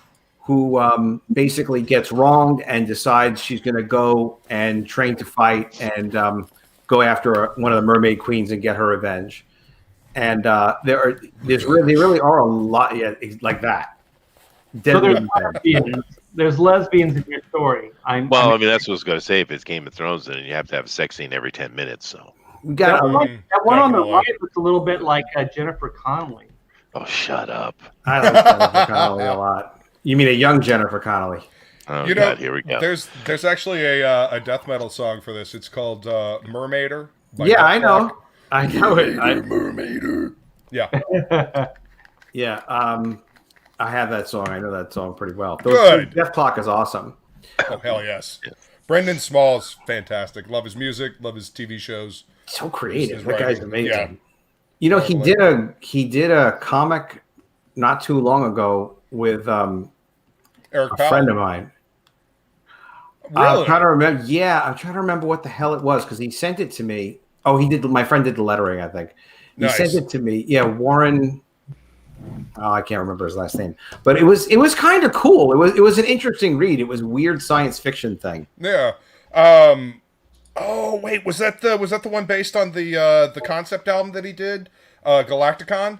who basically gets wronged and decides she's going to go and train to fight and go after one of the mermaid queens and get her revenge. And they really are a lot like that. So there's lesbians in your story. That's what I was going to say. If it's Game of Thrones, then you have to have a sex scene every 10 minutes. So we got that one on the right looks a little bit like Jennifer Connelly. Oh, shut up! I like Jennifer Connelly a lot. You mean a young Jennifer Connelly? Oh, God, here we go. There's actually a death metal song for this. It's called Mermaider. Yeah, I know. I know it. Mermaider. Yeah. Yeah. I have that song. I know that song pretty well. Good. Death Clock is awesome. Oh, hell yes. Yeah. Brendan Small's fantastic. Love his music. Love his TV shows. So creative. That guy's amazing. Yeah. He did a comic not too long ago with Eric a Powell? friend of mine. Really? I'm trying to remember. Yeah, I'm trying to remember what the hell it was because he sent it to me. Oh, he did. My friend did the lettering, I think. He sent it to me. Yeah, Warren. Oh, I can't remember his last name, but it was kind of cool. It was an interesting read. It was a weird science fiction thing. Yeah. Oh wait, was that the one based on the concept album that he did, Galacticon?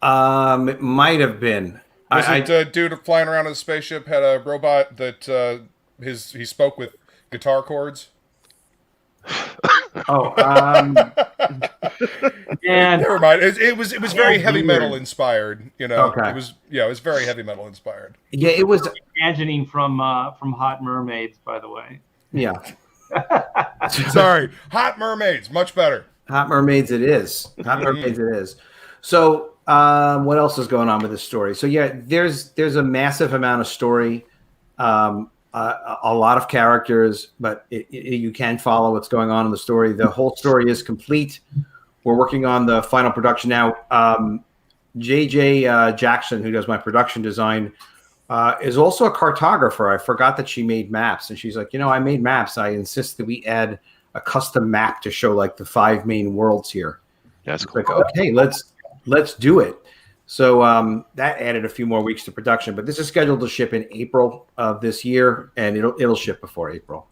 It might have been. Was it dude flying around in a spaceship had a robot that he spoke with guitar chords? Oh, and never mind. It was very heavy metal inspired. Okay. It was very heavy metal inspired. Yeah, it was imagining from Hot Mermaids, by the way. Yeah. Sorry, Hot Mermaids, much better. Hot Mermaids, it is. Hot Mermaids, it is. So, what else is going on with this story? So, yeah, there's a massive amount of story, a lot of characters, but you can follow what's going on in the story. The whole story is complete. We're working on the final production now. JJ Jackson, who does my production design, is also a cartographer. I forgot that she made maps, and she's like, I made maps. I insist that we add a custom map to show like the 5 main worlds here. That's cool. Like, okay, let's do it. So that added a few more weeks to production, but this is scheduled to ship in April of this year, and it'll ship before April.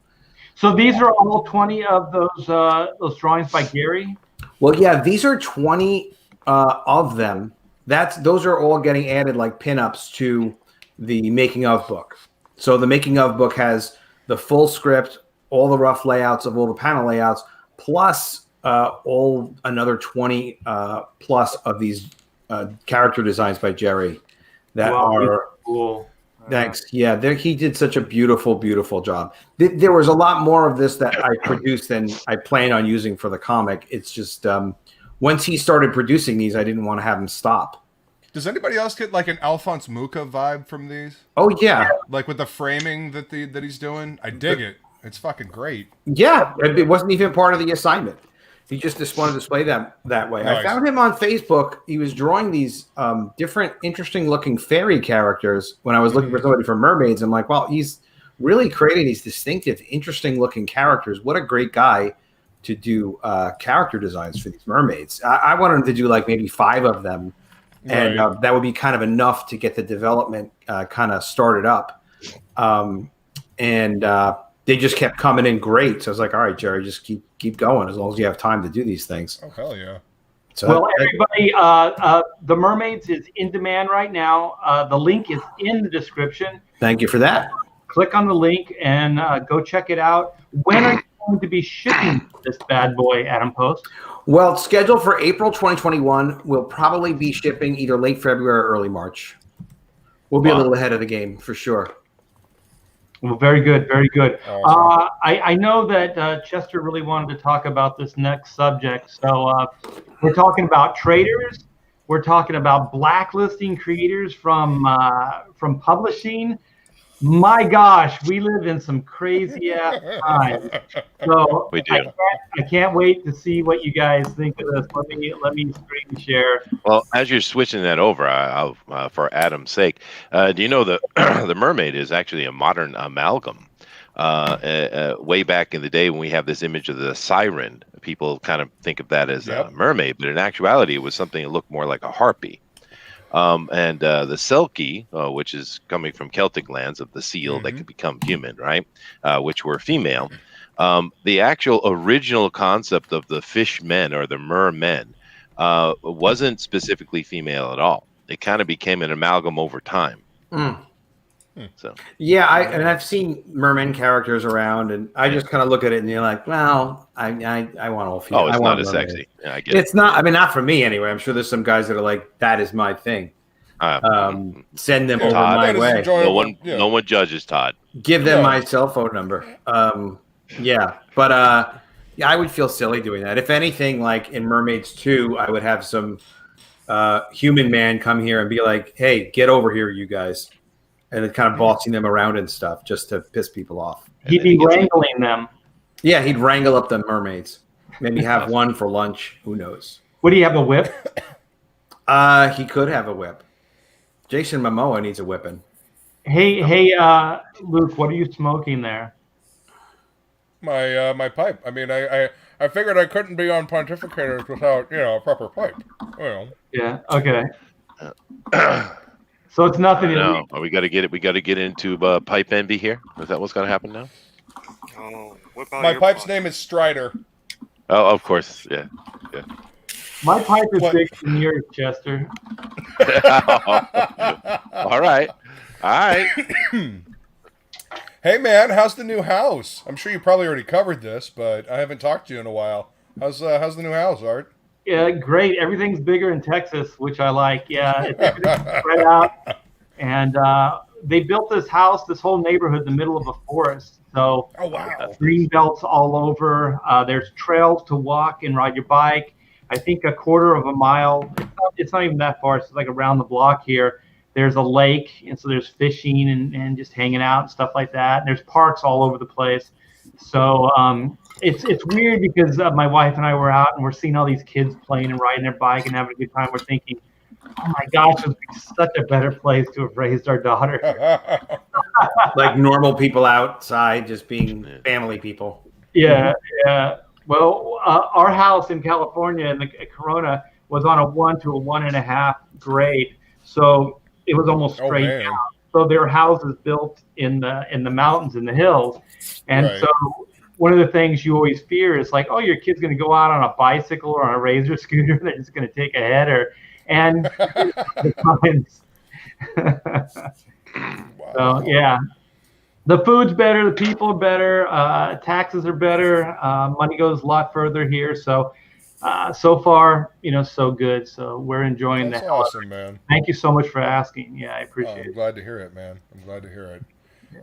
So these are all 20 of those drawings by Gary? Well, yeah, these are 20 of them. Those are all getting added like pinups to the making of book. So the making of book has the full script, all the rough layouts of all the panel layouts, plus all another 20 plus of these character designs by Jerry that are cool. Thanks. Yeah, he did such a beautiful, beautiful job. There was a lot more of this that I produced than I plan on using for the comic. It's just once he started producing these, I didn't want to have him stop. Does anybody else get like an Alphonse Mucha vibe from these? Oh yeah, like with the framing that he's doing. I dig it. It's fucking great. Yeah, it wasn't even part of the assignment. He just wanted to display that way. Nice. I found him on Facebook. He was drawing these different, interesting-looking fairy characters when I was looking for somebody for mermaids. I'm like, well, he's really creating these distinctive, interesting-looking characters. What a great guy to do character designs for these mermaids. I wanted him to do like maybe 5 of them, and that would be kind of enough to get the development kind of started up. They just kept coming in great. So I was like, all right, Jerry, just keep going as long as you have time to do these things. Oh, hell yeah. So well, everybody, the Mermaids is in demand right now. The link is in the description. Thank you for that. Click on the link and go check it out. When are you going to be shipping this bad boy, Adam Post? Well, it's scheduled for April 2021. We'll probably be shipping either late February or early March. We'll be a little ahead of the game for sure. Well, very good, very good. Awesome. I know that Chester really wanted to talk about this next subject. So we're talking about traders. We're talking about blacklisting creators from publishing. My gosh, we live in some crazy ass times. So We do. I can't wait to see what you guys think of this. Let me screen share. Well, as you're switching that over, I'll for Adam's sake, do you know that the mermaid is actually a modern amalgam? Way back in the day when we have this image of the siren, people kind of think of that as a mermaid, but in actuality, it was something that looked more like a harpy. And the selkie, which is coming from Celtic lands of the seal that could become human, right? Which were female. The actual original concept of the fish men or the mermen wasn't specifically female at all. It kind of became an amalgam over time. So yeah, I've seen merman characters around, and I just kind of look at it and you're like, well, I want all female. Oh, it's I not want as mermaid. sexy. Yeah, I get It's not. I mean, not for me anyway. I'm sure there's some guys that are like, that is my thing. Send them over my way. No one judges Todd. Give them my cell phone number. Yeah, but I would feel silly doing that. If anything, like in Mermaids 2, I would have some human man come here and be like, "Hey, get over here, you guys," and then kind of bossing them around and stuff just to piss people off. He'd be wrangling them. Yeah, he'd wrangle up the mermaids. Maybe have one for lunch. Who knows? Would he have a whip? He could have a whip. Jason Momoa needs a whipping. Hey, Luke, what are you smoking there? My pipe. I mean, I figured I couldn't be on Pontificators without a proper pipe. Yeah. Okay. So it's nothing. No, we got to get it. We got to get into pipe envy here. Is that what's going to happen now? Oh, my pipe's name is Strider. Oh, of course. Yeah. My pipe is bigger than yours, Chester. All right. Hey, man, how's the new house? I'm sure you probably already covered this, but I haven't talked to you in a while. How's the new house, Art? Yeah, great. Everything's bigger in Texas, which I like. Yeah, it's spread out. And they built this house, this whole neighborhood, in the middle of a forest. So green belts all over. There's trails to walk and ride your bike. I think a quarter of a mile. It's not even that far. It's like around the block here. There's a lake, and so there's fishing and just hanging out and stuff like that. And there's parks all over the place. So it's weird because my wife and I were out and we're seeing all these kids playing and riding their bike and having a good time. We're thinking, oh my gosh, it would be such a better place to have raised our daughter. Like normal people outside, just being family people. Yeah. Well, our house in California in the Corona was on a 1 to a 1.5 grade, so it was almost straight down. So there are houses built in the mountains in the hills, and so one of the things you always fear is like, oh, your kid's going to go out on a bicycle or on a razor scooter, they're just going to take a header, and so yeah. The food's better, the people are better, taxes are better, money goes a lot further here. So, so far, so good. So we're enjoying that. That's awesome, man. Thank you so much for asking. Yeah, I appreciate it. I'm glad to hear it, man. I'm glad to hear it.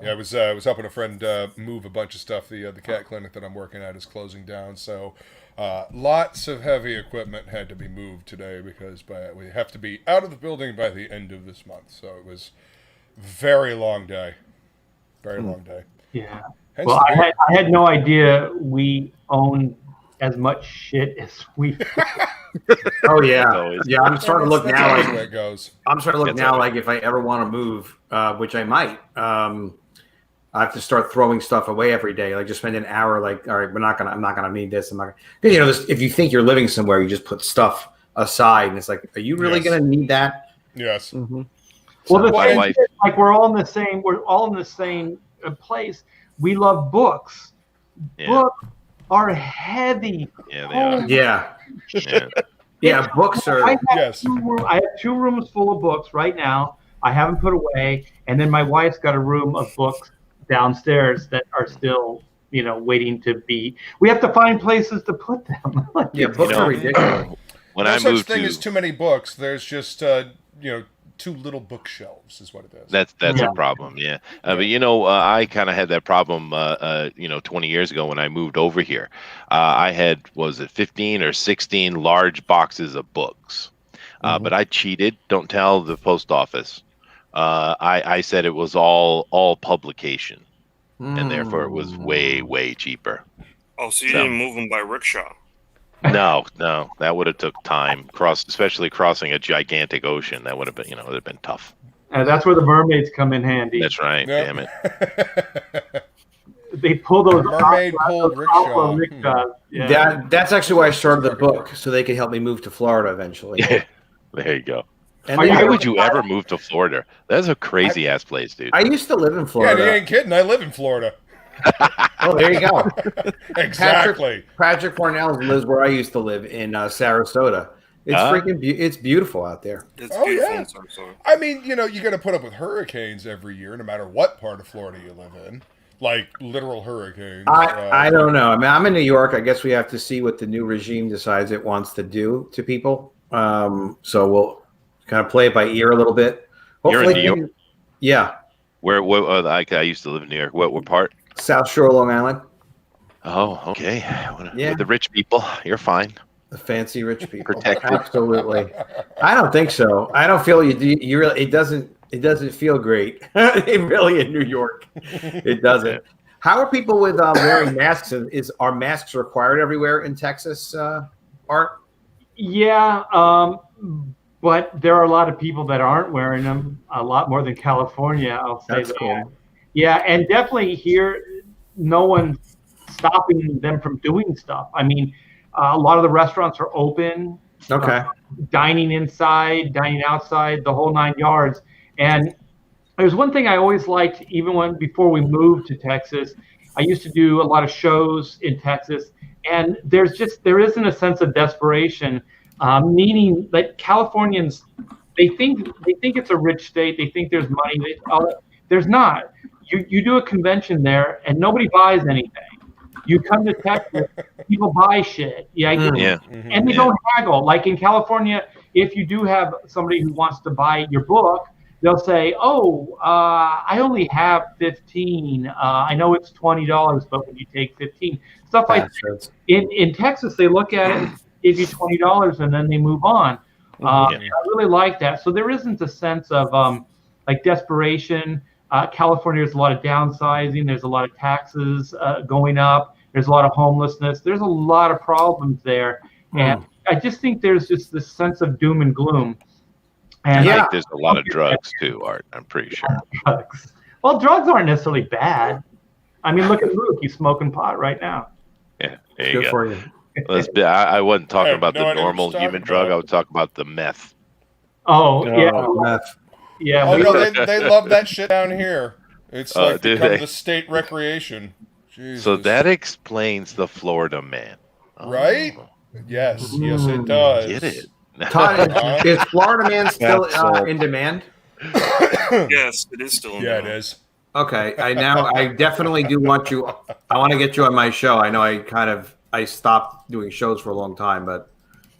Yeah, I was helping a friend move a bunch of stuff. The cat clinic that I'm working at is closing down, so lots of heavy equipment had to be moved today because we have to be out of the building by the end of this month. So it was a very long day. Very long day. Yeah. Well, I had no idea we own as much shit as we. Oh yeah, yeah. I'm starting to look now. Like it goes. I'm starting to look now like if I ever want to move, which I might, I have to start throwing stuff away every day. Like just spend an hour. Like, all right, I'm not gonna need this. I'm not gonna. If you think you're living somewhere, you just put stuff aside, and it's like, are you really gonna need that? Yes. Mm-hmm. Well, the thing is, like we're all in the same place. We love books. Yeah. Books are heavy. Yeah, they are. Yeah, books are. I have 2 rooms full of books right now. I haven't put away, and then my wife's got a room of books downstairs that are still, waiting to be. We have to find places to put them. Yeah, books are ridiculous. When no I such moved thing as too many books. There's just too little bookshelves, is what it is. That's Yeah. a problem, yeah. But I kind of had that problem, 20 years ago when I moved over here. I had, was it 15 or 16 large boxes of books, but I cheated. Don't tell the post office. I said it was all publication, and therefore it was way cheaper. Oh, so you So- didn't move them by rickshaw? No, that would have took time. Especially crossing a gigantic ocean. That would have been, it would have been tough. And that's where the mermaids come in handy. That's right. Yep. Damn it. They pull those Mermaid pulled rickshaw. rickshaws. Yeah. That's actually why I started the book, so they could help me move to Florida eventually. There you go. And Are then- Why would you ever move to Florida? That's a crazy ass place, dude. I used to live in Yeah, Florida. you ain't kidding. I live in Florida. Oh, there you go. Exactly. Patrick Cornell lives where I used to live in Sarasota. It's it's beautiful out there. It's Oh, beautiful yeah. in Sarasota. I mean, you got to put up with hurricanes every year, no matter what part of Florida you live in. Like literal hurricanes. I don't know. I mean, I'm in New York. I guess we have to see what the new regime decides it wants to do to people. So we'll kind of play it by ear a little bit. You're in Hopefully, New York? Yeah, Where I used to live in New York. What part? South Shore, Long Island. Oh, okay. Yeah. With the rich people, you're fine. The fancy rich people. Protected. Absolutely. I don't think so. I don't feel you really. It doesn't feel great. Really in New York, it doesn't. How are people with wearing masks? Are masks required everywhere in Texas? Art? Yeah, but there are a lot of people that aren't wearing them. A lot more than California, I'll say That's that. cool. Yeah, and definitely here, no one's stopping them from doing stuff. I mean, a lot of the restaurants are open. Okay. Dining inside, dining outside, the whole 9 yards. And there's one thing I always liked, even before we moved to Texas. I used to do a lot of shows in Texas, and there isn't a sense of desperation, meaning that Californians, they think it's a rich state. They think there's money. There's not. You do a convention there, and nobody buys anything. You come to Texas, people buy shit. Yeah. And they don't haggle. Like in California, if you do have somebody who wants to buy your book, they'll say, "Oh, I only have 15. I know it's $20, but would you take 15?" Stuff like that. In Texas, they look at it, give you $20, and then they move on. I really like that. So there isn't a sense of like desperation. California, there's a lot of downsizing. There's a lot of taxes going up. There's a lot of homelessness. There's a lot of problems there. And I just think there's just this sense of doom and gloom. And I think there's a lot of drugs too, Art. I'm pretty sure. Drugs. Well, drugs aren't necessarily bad. I mean, look at Luke. He's smoking pot right now. Yeah, there you Good go. for you. I wasn't talking about no idea the what normal you're human talking drug. about. I would talk about the meth. Oh, yeah. Meth. Yeah. Oh we- no, they love that shit down here. It's like do become they? the state recreation. Jesus. So that explains the Florida man. Oh, Right? Yes, it does. Get it? Todd, is Florida Man still That's all. in demand? Yes, it is still in Yeah, it there. is. Okay, I definitely do want you. I want to get you on my show. I know I stopped doing shows for a long time, but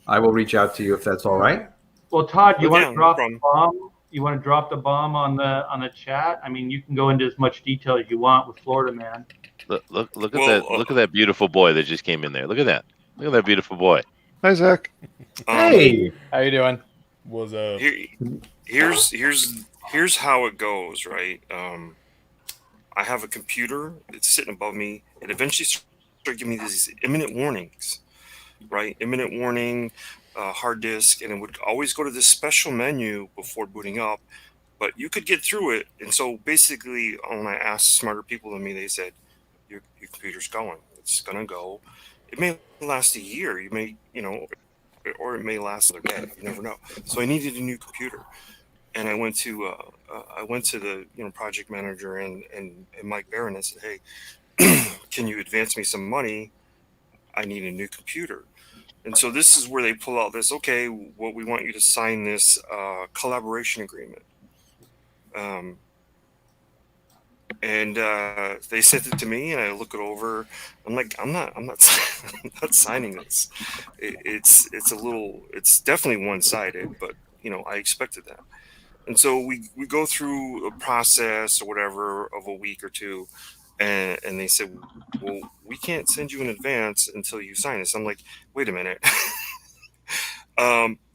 I will reach out to you if that's all right. Well, Todd, you want Yeah, to no drop the problem. bomb? You want to drop the bomb on the chat? I mean, you can go into as much detail as you want with Florida Man. Look at Well, that! Look at that beautiful boy that just came in there. Look at that! Look at that beautiful boy. Hi, Zach. Hey, How you doing? Was Here's how it goes, right? I have a computer that's sitting above me. It eventually started giving me these imminent warnings, right? Imminent warning, hard disk, and it would always go to this special menu before booting up, but you could get through it. And so basically, when I asked smarter people than me, they said, your computer's going. It's going to go. It may last a year. You may, or it may last another day. You never know. So I needed a new computer. And I went to the project manager and Mike Barron and said, "Hey, can you advance me some money? I need a new computer." And so this is where they pull out this. Okay, what we want you to sign this collaboration agreement. And they sent it to me, and I look it over. I'm like, I'm not signing this. It's definitely one-sided, but I expected that. And so we go through a process or whatever of a week or two, and they said, well, we can't send you in advance until you sign this. I'm like, wait a minute.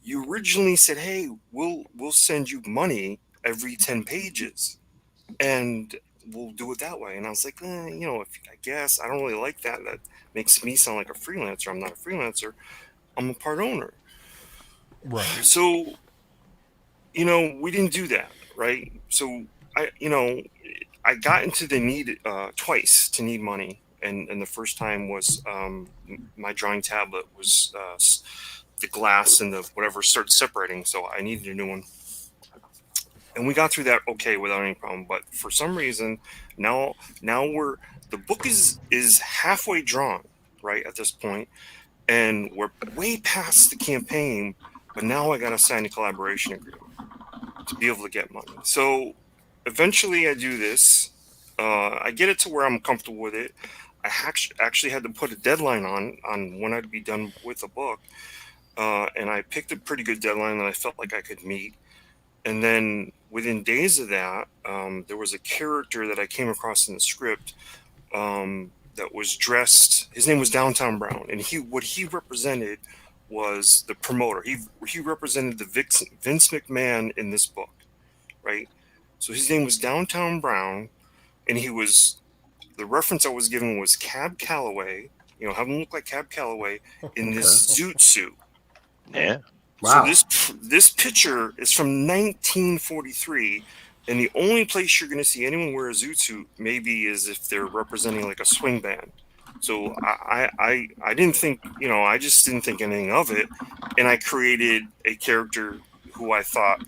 You originally said, hey, we'll send you money every 10 pages, and we'll do it that way. And I was like, I guess I don't really like that. That makes me sound like a freelancer. I'm not a freelancer. I'm a part owner. Right. So, we didn't do that, right? So I got into the need twice to need money. And the first time was my drawing tablet was the glass and the whatever started separating. So I needed a new one. And we got through that okay without any problem. But for some reason, now the book is halfway drawn, right, at this point, and we're way past the campaign. But now I got to sign a collaboration agreement to be able to get money. So eventually, I do this. I get it to where I'm comfortable with it. I actually had to put a deadline on when I'd be done with the book, and I picked a pretty good deadline that I felt like I could meet. And then within days of that, there was a character that I came across in the script that was dressed. His name was Downtown Brown, and what he represented was the promoter. He represented the Vince McMahon in this book, right? So his name was Downtown Brown, and the reference I was given was Cab Calloway. Have him look like Cab Calloway in this zoot suit. Yeah. Wow. So this picture is from 1943, and the only place you're going to see anyone wear a zoot suit maybe is if they're representing like a swing band. So I didn't think, I just didn't think anything of it, and I created a character who I thought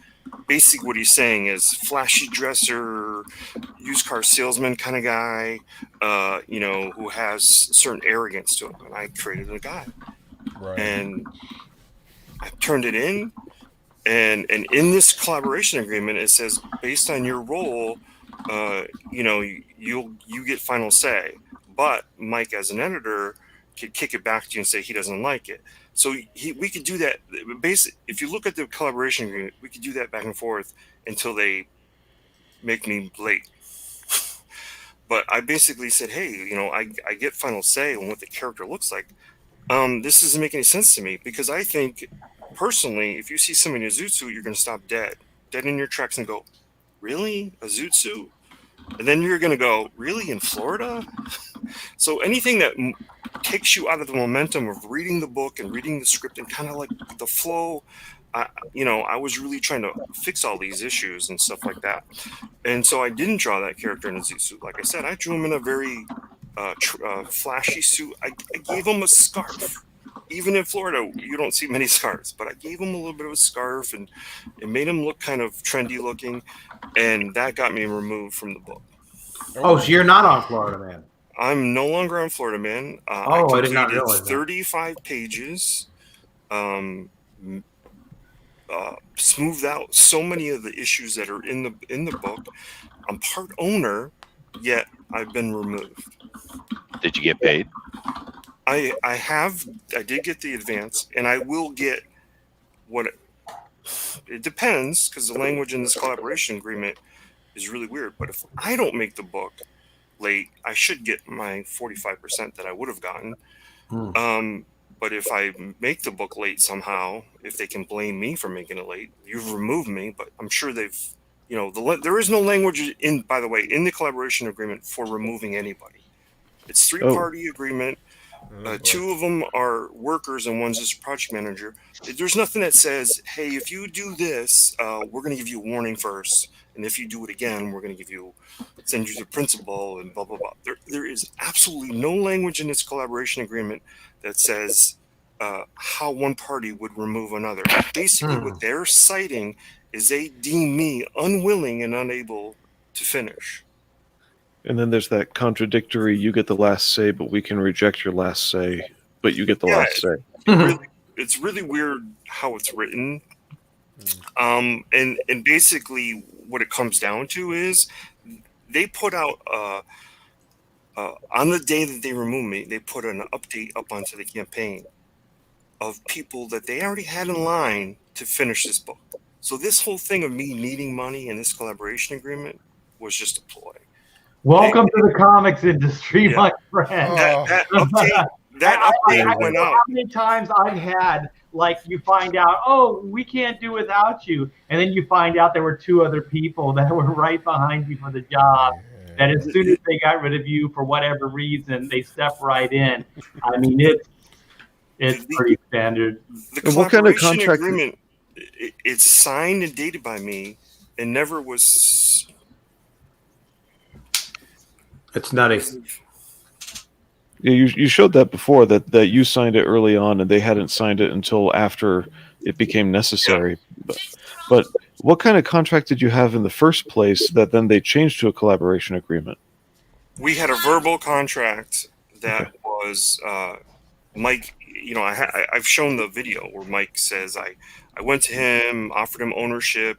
basically what he's saying is flashy dresser, used car salesman kind of guy, who has certain arrogance to him, and I created a guy, Right. and I turned it in, and in this collaboration agreement, it says based on your role, you get final say. But Mike, as an editor, could kick it back to you and say he doesn't like it. So we could do that. Basically, if you look at the collaboration agreement, we could do that back and forth until they make me late. But I basically said, hey, I get final say on what the character looks like. This doesn't make any sense to me, because I think personally, if you see somebody in a zoot suit, you're going to stop dead in your tracks and go, really? A zoot suit? And then you're going to go, really, in Florida? So anything that takes you out of the momentum of reading the book and reading the script and kind of like the flow, I was really trying to fix all these issues and stuff like that. And so I didn't draw that character in a zoot suit. Like I said, I drew him in a very flashy suit. I gave him a scarf. Even in Florida, you don't see many scarves, but I gave him a little bit of a scarf, and it made him look kind of trendy looking, and that got me removed from the book. Oh, so you're not on Florida Man. I'm no longer on Florida Man. I did not realize that. 35 pages, smoothed out so many of the issues that are in the book. I'm part owner, yet I've been removed. Did you get paid? I did get the advance, and I will get what it depends, because the language in this collaboration agreement is really weird. But if I don't make the book late, I should get my 45% that I would have gotten. But if I make the book late somehow, if they can blame me for making it late, you've removed me. But I'm sure they've, there is no language by the way, in the collaboration agreement for removing anybody. It's 3-party agreement. 2 of them are workers and one's just a project manager. There's nothing that says, hey, if you do this, we're going to give you a warning first. And if you do it again, we're going to send you to the principal and blah, blah, blah. There is absolutely no language in this collaboration agreement that says how one party would remove another. Basically, what they're citing is they deem me unwilling and unable to finish. And then there's that contradictory, you get the last say, but we can reject your last say, but you get the last say. It's really weird how it's written. And basically what it comes down to is they put out, on the day that they removed me, they put an update up onto the campaign of people that they already had in line to finish this book. So this whole thing of me needing money and this collaboration agreement was just a ploy. Welcome to the comics industry, Yeah. my friend. Oh. That update went out. How many times I've had, like, you find out, oh, we can't do without you, and then you find out there were 2 other people that were right behind you for the job. That as soon as they got rid of you for whatever reason, they step right in. I mean, it's pretty standard. The What kind of collaboration contract- agreement, it's signed and dated by me and never was. It's nutty. Yeah, you showed that before that you signed it early on and they hadn't signed it until after it became necessary. But what kind of contract did you have in the first place that then they changed to a collaboration agreement? We had a verbal contract that was Mike. You know, I've shown the video where Mike says I went to him, offered him ownership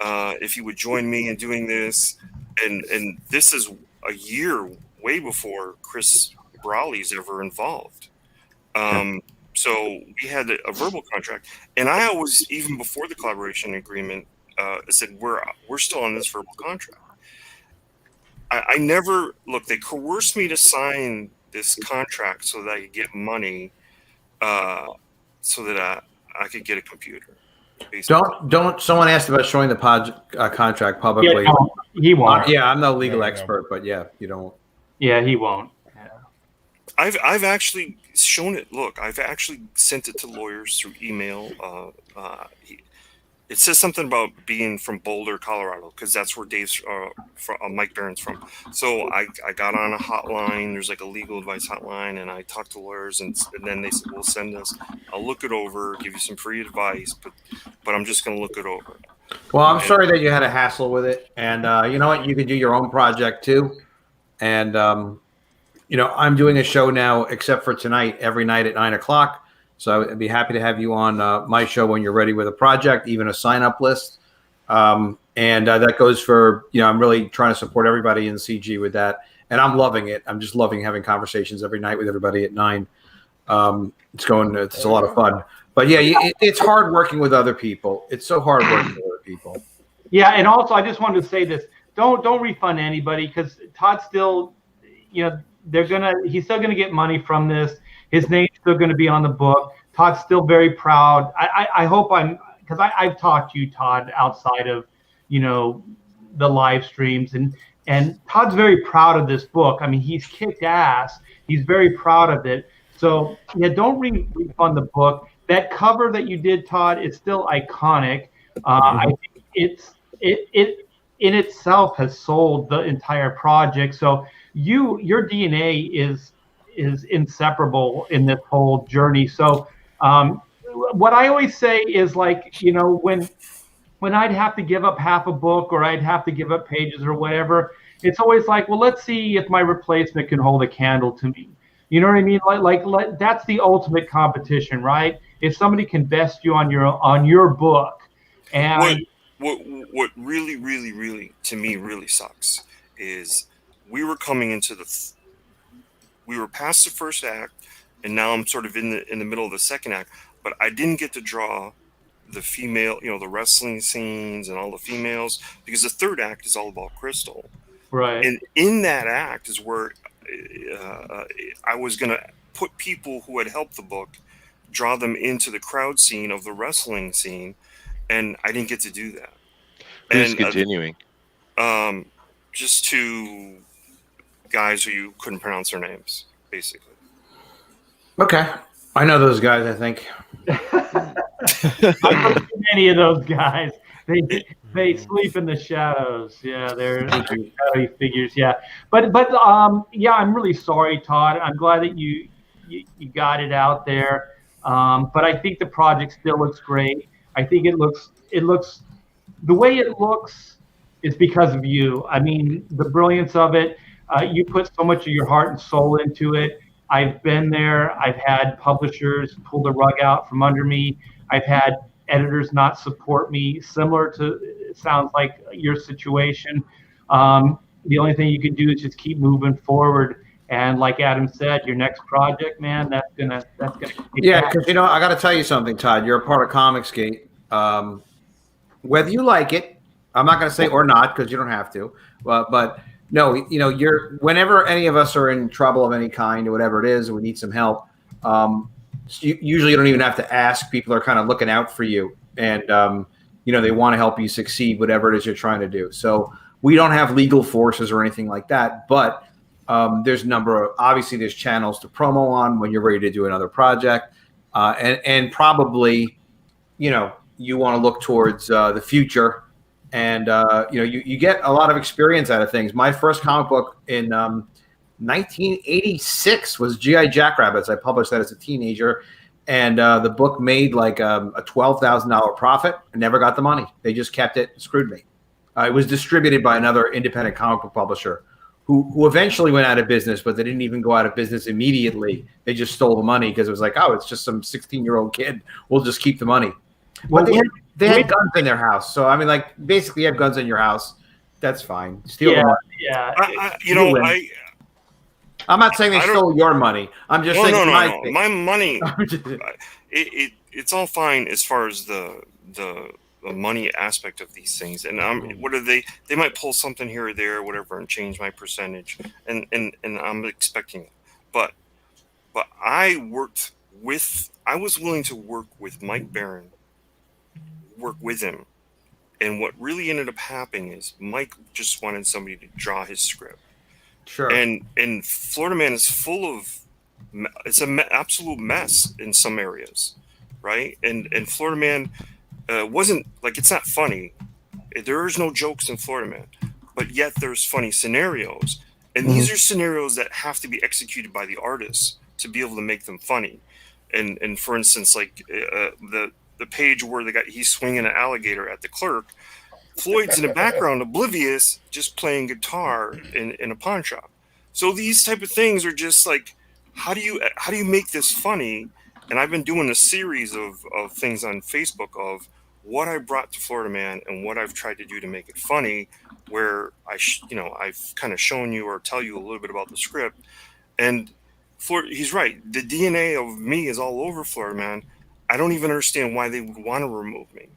if he would join me in doing this, and this is a year way before Chris Brawley's ever involved. So we had a verbal contract, and I always, even before the collaboration agreement, said we're still on this verbal contract. I never look. They coerced me to sign this contract so that I could get money, so that I could get a computer. Basically. Don't. Someone asked about showing the contract publicly. Yeah, no, he won't. Yeah, I'm no legal No. expert, but yeah, you don't. Yeah, he won't. Yeah. I've actually shown it. Look, I've actually sent it to lawyers through email. It says something about being from Boulder, Colorado, because that's where Dave's Mike Barron's from. So I got on a hotline. There's like a legal advice hotline, and I talked to lawyers, and then they said, "Well, send us. I'll look it over, give you some free advice, but I'm just going to look it over." Well, I'm sorry that you had a hassle with it, and you know what? You can do your own project too, and you know, I'm doing a show now, except for tonight, every night at 9:00. So I'd be happy to have you on my show when you're ready with a project, even a sign-up list. And that goes for, you know, I'm really trying to support everybody in CG with that. And I'm loving it. I'm just loving having conversations every night with everybody at 9. It's a lot of fun. But yeah, it's hard working with other people. It's so hard working with other people. Yeah, and also I just wanted to say this: don't refund anybody, because Todd's still, you know, he's still gonna get money from this. His name's still going to be on the book. Todd's still very proud. I hope because I've talked to you, Todd, outside of, you know, the live streams, and Todd's very proud of this book. I mean, he's kicked ass. He's very proud of it. So yeah, don't refund the book. That cover that you did, Todd, is still iconic. I think it in itself has sold the entire project. So your DNA is inseparable in this whole journey. So what I always say is, like, you know, when I'd have to give up half a book or I'd have to give up pages or whatever, it's always like, well, let's see if my replacement can hold a candle to me. You know what I mean? Like that's the ultimate competition, right? If somebody can best you on your book. And what really, really, really, to me, really sucks is we were coming into we were past the first act, and now I'm sort of in the middle of the second act, but I didn't get to draw the female, you know, the wrestling scenes and all the females, because the third act is all about Crystal. right. And in that act is where I was going to put people who had helped the book, draw them into the crowd scene of the wrestling scene, and I didn't get to do that. Who's And continuing? just two guys who you couldn't pronounce their names, basically. Okay. I know those guys, I think. I've not seen any of those guys. They sleep in the shadows. Yeah, they're shadowy figures. Yeah, but yeah, I'm really sorry, Todd. I'm glad that you got it out there. But I think the project still looks great. I think it looks the way it looks is because of you. I mean, the brilliance of it. You put so much of your heart and soul into it. I've been there. I've had publishers pull the rug out from under me. I've had editors not support me, similar to, it sounds like, your situation. The only thing you can do is just keep moving forward. And like Adam said, your next project, man, that's gonna. Yeah, because, you know, I got to tell you something, Todd. You're a part of Comicsgate. whether you like it, I'm not going to say or not because you don't have to, but no, whenever any of us are in trouble of any kind or whatever it is, and we need some help, usually you don't even have to ask. People are kind of looking out for you, and they want to help you succeed, whatever it is you're trying to do. So we don't have legal forces or anything like that, but there's obviously there's channels to promo on when you're ready to do another project, and probably, you want to look towards the future, and you get a lot of experience out of things. My first comic book in 1986 was G.I. Jackrabbits. I published that as a teenager, and the book made like a $12,000 profit. I never got the money. They just kept it and screwed me. It was distributed by another independent comic book publisher who eventually went out of business, but they didn't even go out of business immediately. They just stole the money because it was like, oh, it's just some 16-year-old kid. We'll just keep the money. But they had guns in their house. So, I mean, like, basically you have guns in your house. That's fine. Steal the money. Yeah. I'm not saying they stole your money. I'm just saying no. My money, it's all fine as far as the money aspect of these things. And what are they might pull something here or there, whatever, and change my percentage. And I'm expecting it. But I was willing to work with Mike Barron, work with him. And what really ended up happening is Mike just wanted somebody to draw his script. Sure. And Florida Man is full of, it's an absolute mess in some areas, right? And Florida Man wasn't, like, it's not funny. There is no jokes in Florida Man, but yet there's funny scenarios. And these are scenarios that have to be executed by the artists to be able to make them funny. And for instance, like the page where he's swinging an alligator at the clerk, Floyd's in the background, oblivious, just playing guitar in a pawn shop. So these type of things are just like, how do you make this funny? And I've been doing a series of things on Facebook of what I brought to Florida Man and what I've tried to do to make it funny, where I've kind of shown you or tell you a little bit about the script. And he's right. The DNA of me is all over Florida Man. I don't even understand why they would want to remove me.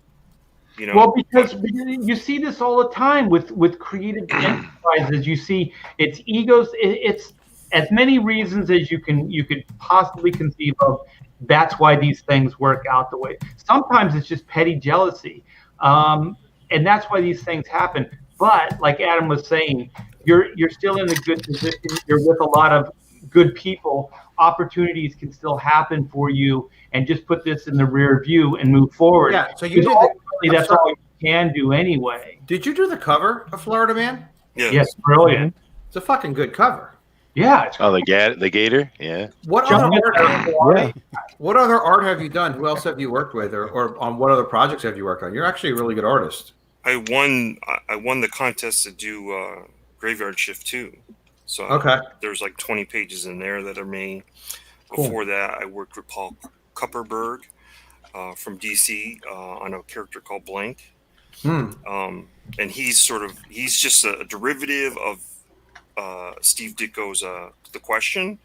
Well, because you see this all the time with creative enterprises. You see it's egos. It's as many reasons as you could possibly conceive of. That's why these things work out the way. Sometimes it's just petty jealousy, and that's why these things happen. But like Adam was saying, you're still in a good position. You're with a lot of good people. Opportunities can still happen for you, and just put this in the rear view and move forward. Yeah. So that's all you can do anyway. Did you do the cover of Florida Man? Yes, brilliant. It's a fucking good cover. Yeah. The gator. Yeah. What other art have you done? Who else have you worked with, or on what other projects have you worked on? You're actually a really good artist. I won the contest to do Graveyard Shift 2. So there's like 20 pages in there that are me. Before that, I worked with Paul Kupperberg from DC on a character called Blank. And he's just a derivative of Steve Ditko's The Question.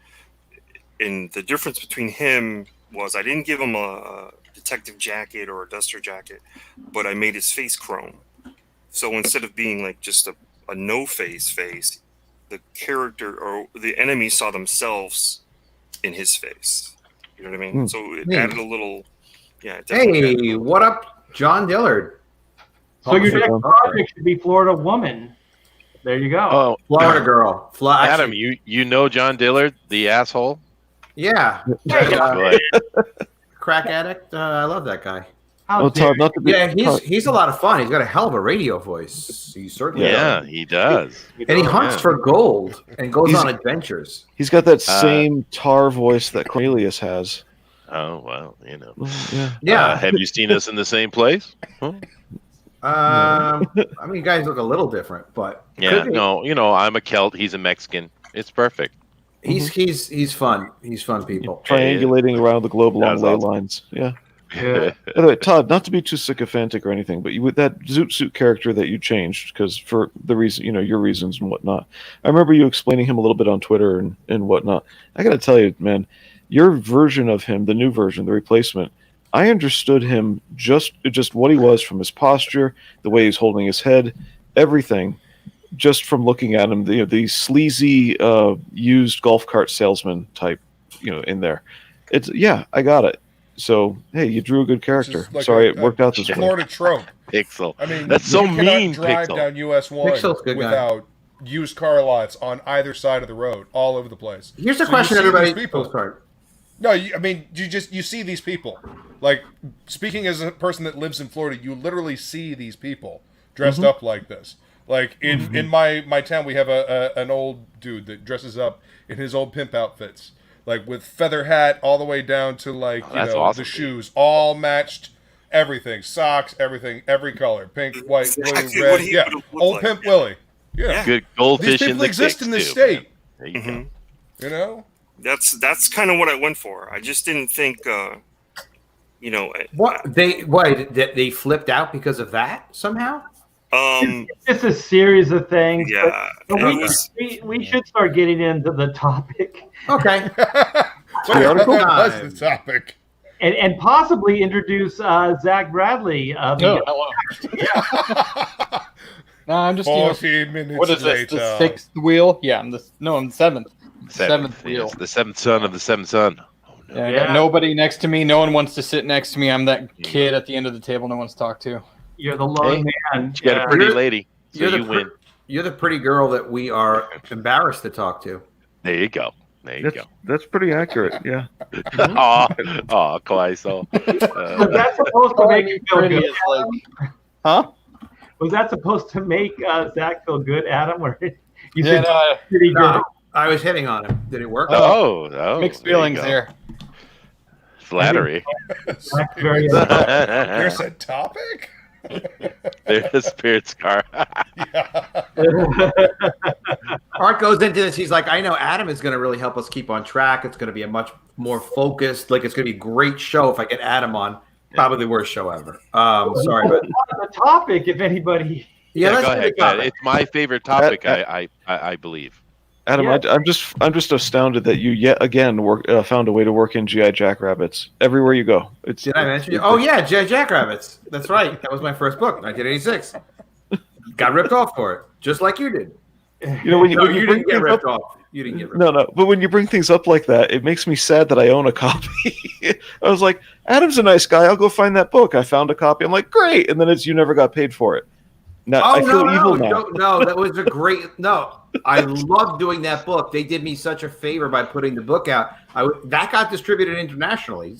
And the difference between him was I didn't give him a detective jacket or a duster jacket, but I made his face chrome. So instead of being like just a no-face, the character or the enemy saw themselves in his face. You know what I mean? So it added a little, Hey, what up, John Dillard? So your next project should be Florida Woman. There you go. Oh, Florida Girl. Adam, you know John Dillard, the asshole? Yeah. Crack addict. I love that guy. Todd, not to be, he's a lot of fun. He's got a hell of a radio voice. He certainly does. He does. And he hunts for gold and goes on adventures. He's got that same tar voice that Cornelius has. Oh, well, Yeah. Have you seen us in the same place? Huh? I mean, you guys look a little different, but no, I'm a Celt. He's a Mexican. It's perfect. He's fun. He's fun people. Triangulating around the globe along ley lines. Yeah. By the way, Todd, not to be too sycophantic or anything, but with that Zoot Suit character that you changed, because for the reason, your reasons and whatnot, I remember you explaining him a little bit on Twitter and whatnot. I got to tell you, man, your version of him, the new version, the replacement, I understood him just what he was from his posture, the way he's holding his head, everything, just from looking at him. The sleazy used golf cart salesman type, in there. I got it. So hey, you drew a good character. Like Sorry, it worked out this way. Florida trope. Pixel. I mean, that's so you cannot mean. Drive Pixel. down US 1 without used car lots on either side of the road, all over the place. Here's the question, everybody. No, you see these people. Like, speaking as a person that lives in Florida, you literally see these people dressed up like this. Like in my town, we have an old dude that dresses up in his old pimp outfits, like with feather hat all the way down to awesome, the shoes, all matched, everything, socks, everything, every color, pink, white, blue, red. Yeah, old Pimp Willie. Yeah, good goldfish. These people exist in this state. There you go. You know, that's kind of what I went for. I just didn't think, what they flipped out because of that somehow. It's a series of things. Yeah, but we should start getting into the topic. Okay. That's the topic. And possibly introduce Zach Bradley. Hello. No, I'm just 14 minutes what is later. this? The sixth wheel? Yeah, I'm the seventh. Seventh Wheel. yes, the seventh son of the seventh son. Oh, no. Yeah, I got nobody next to me. No one wants to sit next to me. I'm that kid at the end of the table no one's talked to. You're the lone man. You got a pretty lady, so you win. You're the pretty girl that we are embarrassed to talk to. There you go. That's pretty accurate. Yeah. Oh, Kawaiso. Was that supposed to make you feel good? Huh? Was that supposed to make Zach feel good, Adam? Or you said pretty good? I was hitting on him. Did it work? Oh, mixed feelings there. Flattery. There's a topic? There's a spirit scar. Art goes into this. He's like, I know Adam is going to really help us keep on track. It's going to be a much more focused, it's going to be a great show if I get Adam on. Probably the worst show ever. Sorry, but the topic, if anybody. Yeah, go ahead. It's my favorite topic. I believe. Adam, I'm just astounded that you yet again found a way to work in GI Jackrabbits everywhere you go. Did I mention you? Oh yeah, GI Jackrabbits. That's right. That was my first book, 1986. Got ripped off for it, just like you did. When you didn't get ripped off. You didn't get ripped off. No. But when you bring things up like that, it makes me sad that I own a copy. I was like, Adam's a nice guy. I'll go find that book. I found a copy. I'm like, great. And then you never got paid for it. Now, I feel evil now. No, that was a great. No, I love doing that book. They did me such a favor by putting the book out. That got distributed internationally.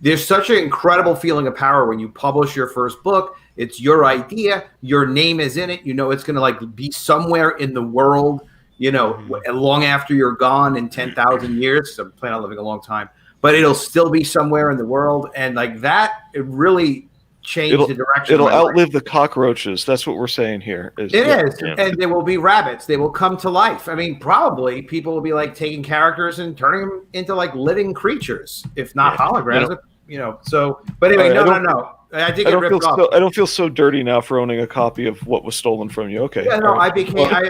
There's such an incredible feeling of power when you publish your first book. It's your idea. Your name is in it. It's going to be somewhere in the world. Long after you're gone in 10,000 years. So I plan on living a long time, but it'll still be somewhere in the world. And that, it really changed the direction. It'll outlive the cockroaches. That's what we're saying here. It is. And there will be rabbits. They will come to life. I mean, probably people will be taking characters and turning them into living creatures, if not holograms. So, but anyway, no. I did get ripped off. I don't feel so dirty now for owning a copy of what was stolen from you. Okay. Yeah, no, I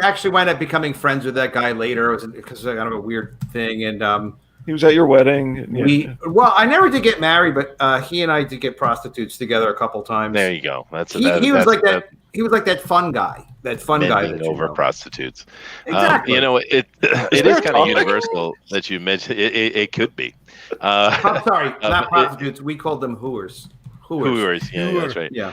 actually wound up becoming friends with that guy later. Because I got a weird thing, and he was at your wedding. Yeah. I never did get married, but he and I did get prostitutes together a couple times. There you go. He was like that. He was like that fun guy. That fun guy that over prostitutes. Exactly. It is kind of universal that you mentioned. It could be. I'm sorry, not prostitutes. We called them hooers. Hooers, yeah, that's right. Yeah.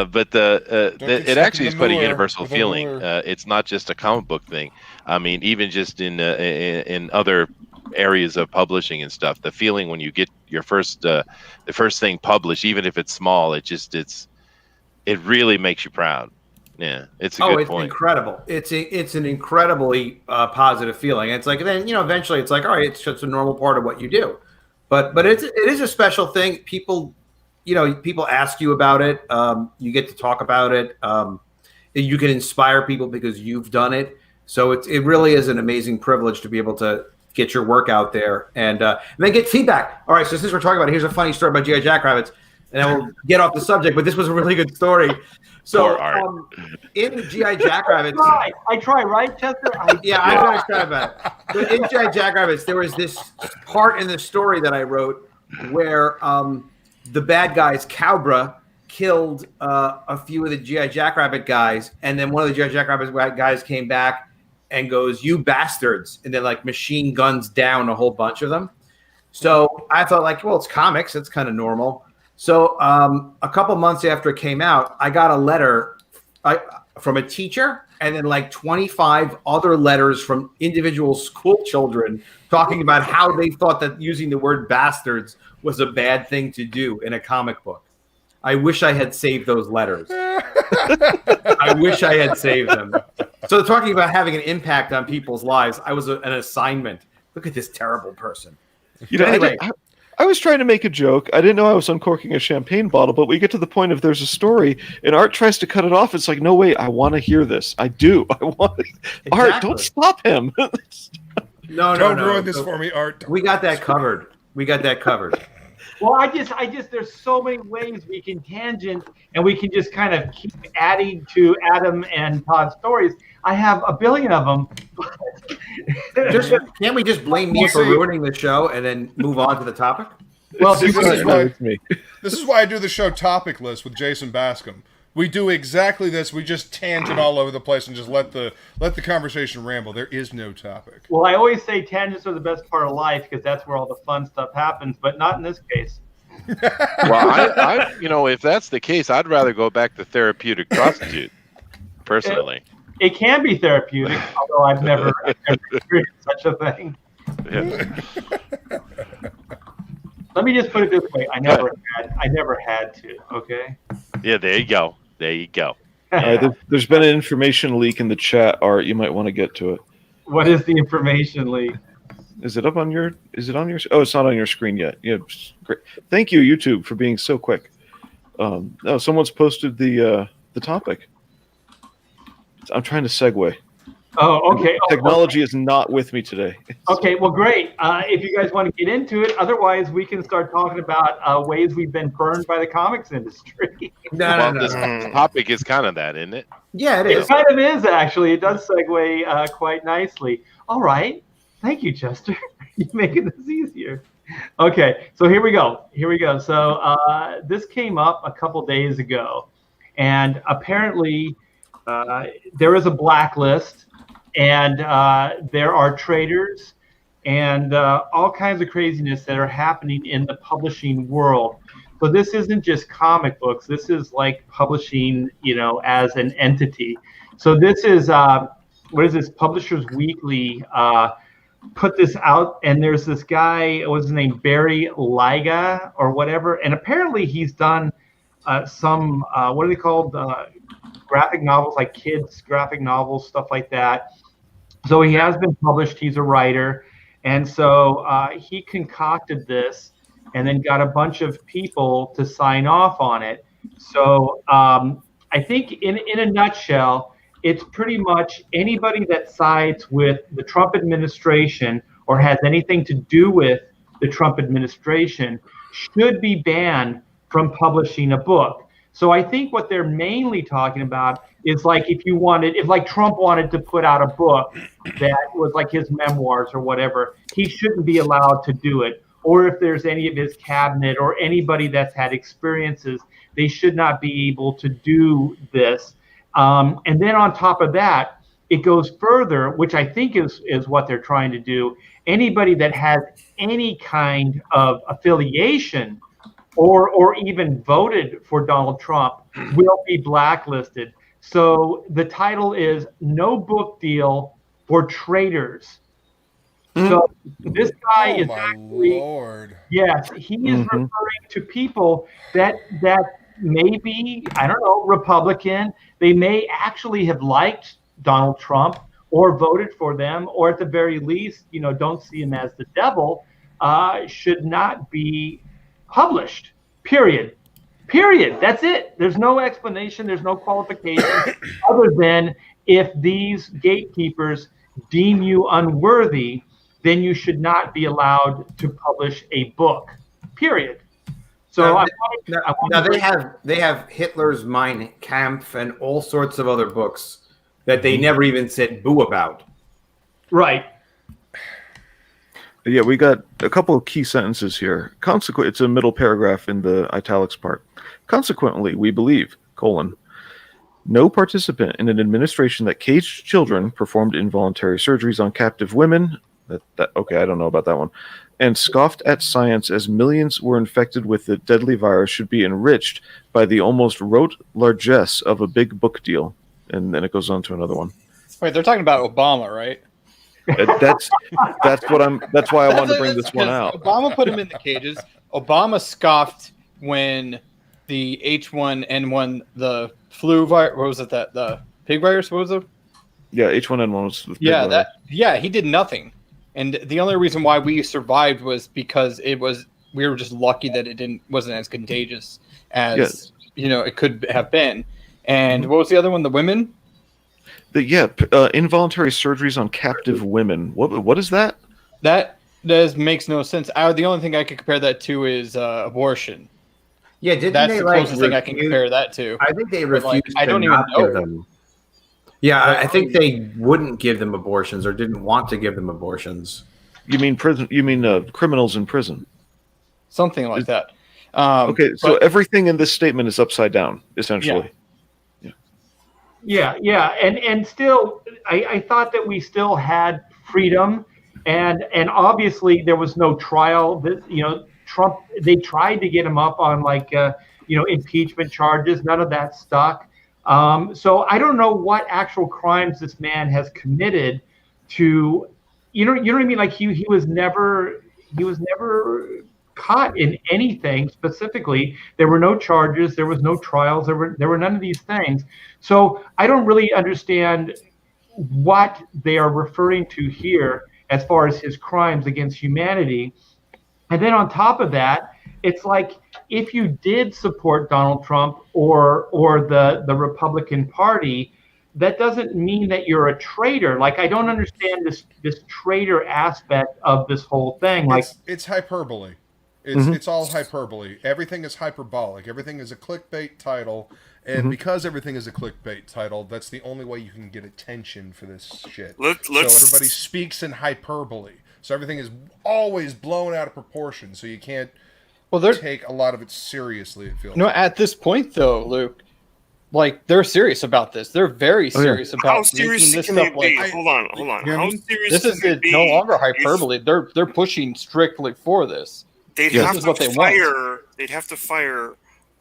But it actually is quite a universal feeling. It's not just a comic book thing. I mean, even just in other areas of publishing and stuff, the feeling when you get your the first thing published, even if it's small, it really makes you proud. Yeah, it's a good point. Incredible. It's an incredibly positive feeling. It's then eventually it's all right, it's just a normal part of what you do. But it is a special thing. People ask you about it. You get to talk about it. You can inspire people because you've done it. So it really is an amazing privilege to be able to get your work out there and then get feedback. All right, so since we're talking about it, here's a funny story about G.I. Jackrabbits, and then we'll get off the subject, but this was a really good story. So in G.I. Jackrabbits... I try, right, Chester? I always try about it. In G.I. Jackrabbits, there was this part in the story that I wrote where the bad guys, Cobra, killed a few of the G.I. Jackrabbit guys, and then one of the G.I. Jackrabbit guys came back and goes, "You bastards," and then like machine guns down a whole bunch of them. So I thought, like, well, it's comics, it's kind of normal. So a couple months after it came out, I got a letter from a teacher, and then like 25 other letters from individual school children talking about how they thought that using the word bastards was a bad thing to do in a comic book. I wish I had saved those letters. I wish I had saved them. So talking about having an impact on people's lives, I was an assignment. Look at this terrible person. You know, Anyway. I was trying to make a joke. I didn't know I was uncorking a champagne bottle, but we get to the point of there's a story, and Art tries to cut it off. It's like, no, wait, I want to hear this. I do. I want to. Exactly. Art, don't stop him. No. Don't ruin this for me, Art. We got that covered. Well, I just, there's so many ways we can tangent, and we can just kind of keep adding to Adam and Todd's stories. I have a billion of them. Can't we just blame me for ruining the show and then move on to the topic? Well, See, This this is why I do the show topic list with Jason Bascom. We do exactly this. We just tangent all over the place and just let the conversation ramble. There is no topic. Well, I always say tangents are the best part of life because that's where all the fun stuff happens, but not in this case. Well, I if that's the case, I'd rather go back to therapeutic prostitute, personally. It can be therapeutic, although I've never experienced such a thing. Yeah. Let me just put it this way: I never had to. Okay. Yeah, there you go. There's been an information leak in the chat, Art. You might want to get to it. What is the information leak? Is it up on your? Is it on your? Oh, it's not on your screen yet. Yeah, great. Thank you, YouTube, for being so quick. No, someone's posted the topic. I'm trying to segue. Oh, okay. Technology is not with me today. Okay, well, great. If you guys want to get into it, otherwise we can start talking about ways we've been burned by the comics industry. No. This topic is kind of that, isn't it? Yeah, it It is. kind of is, actually. It does segue quite nicely. All right. Thank you, Chester. You're making this easier. Okay, so here we go. So this came up a couple days ago, and apparently there is a blacklist, and there are traders and all kinds of craziness that are happening in the publishing world. So this isn't just comic books. This is like publishing, as an entity. So this is, what is this? Publishers Weekly put this out, and there's this guy, what was his name, Barry Liga or whatever, and apparently he's done some, what are they called, graphic novels, like kids graphic novels, stuff like that. So he has been published. He's a writer, and so he concocted this and then got a bunch of people to sign off on it. So I think in a nutshell, it's pretty much anybody that sides with the Trump administration or has anything to do with the Trump administration should be banned from publishing a book. So I think what they're mainly talking about is like if like Trump wanted to put out a book that was like his memoirs or whatever, he shouldn't be allowed to do it. Or if there's any of his cabinet or anybody that's had experiences, they should not be able to do this. And then on top of that, it goes further, which I think is what they're trying to do. Anybody that has any kind of affiliation or even voted for Donald Trump will be blacklisted. So the title is No Book Deal for Traitors. So this guy is actually, Lord. yes, he is referring to people that may be, I don't know, Republican. They may actually have liked Donald Trump or voted for them, or at the very least, don't see him as the devil, should not be published, period. That's it. There's no explanation. There's no qualification other than if these gatekeepers deem you unworthy, then you should not be allowed to publish a book, period. So they have Hitler's Mein Kampf and all sorts of other books that they never even said boo about. Right. Yeah, we got a couple of key sentences here. It's a middle paragraph in the italics part. Consequently, we believe, no participant in an administration that caged children, performed involuntary surgeries on captive women, okay, I don't know about that one, and scoffed at science as millions were infected with the deadly virus should be enriched by the almost rote largesse of a big book deal. And then it goes on to another one. Wait, they're talking about Obama, right? That's why I wanted to bring this one out. Obama put him in the cages. Obama scoffed when the H1N1, the flu virus, what was it, the pig virus, what was it? Yeah, H1N1 was the pig virus. He did nothing. And the only reason why we survived was because we were just lucky that it wasn't as contagious as it could have been. And what was the other one? The women? Involuntary surgeries on captive women. What is that? That makes no sense. The only thing I could compare that to is abortion. Yeah, that's the closest thing I can compare that to. I think they refused. I don't even know. Them. Yeah, I think they wouldn't give them abortions or didn't want to give them abortions. You mean prison? You mean criminals in prison? Something like that. Okay, so everything in this statement is upside down, essentially. Yeah, and still, I thought that we still had freedom, and obviously there was no trial. Trump, they tried to get him up on impeachment charges. None of that stuck. So I don't know what actual crimes this man has committed to. You know what I mean? Like he was never caught in anything specifically. There were no charges. There was no trials. There were none of these things. So I don't really understand what they are referring to here as far as his crimes against humanity. And then on top of that, it's like if you did support Donald Trump or the Republican Party, that doesn't mean that you're a traitor. Like I don't understand this traitor aspect of this whole thing. Like it's hyperbole. It's all hyperbole. Everything is hyperbolic. Everything is a clickbait title. And because everything is a clickbait title, that's the only way you can get attention for this shit. So everybody speaks in hyperbole. So everything is always blown out of proportion. So you can't take a lot of it seriously, it feels like. At this point, though, Luke, like, they're serious about this. They're very serious about making this stuff. Hold on. How serious this is no longer hyperbole. They're pushing strictly for this. They'd have to fire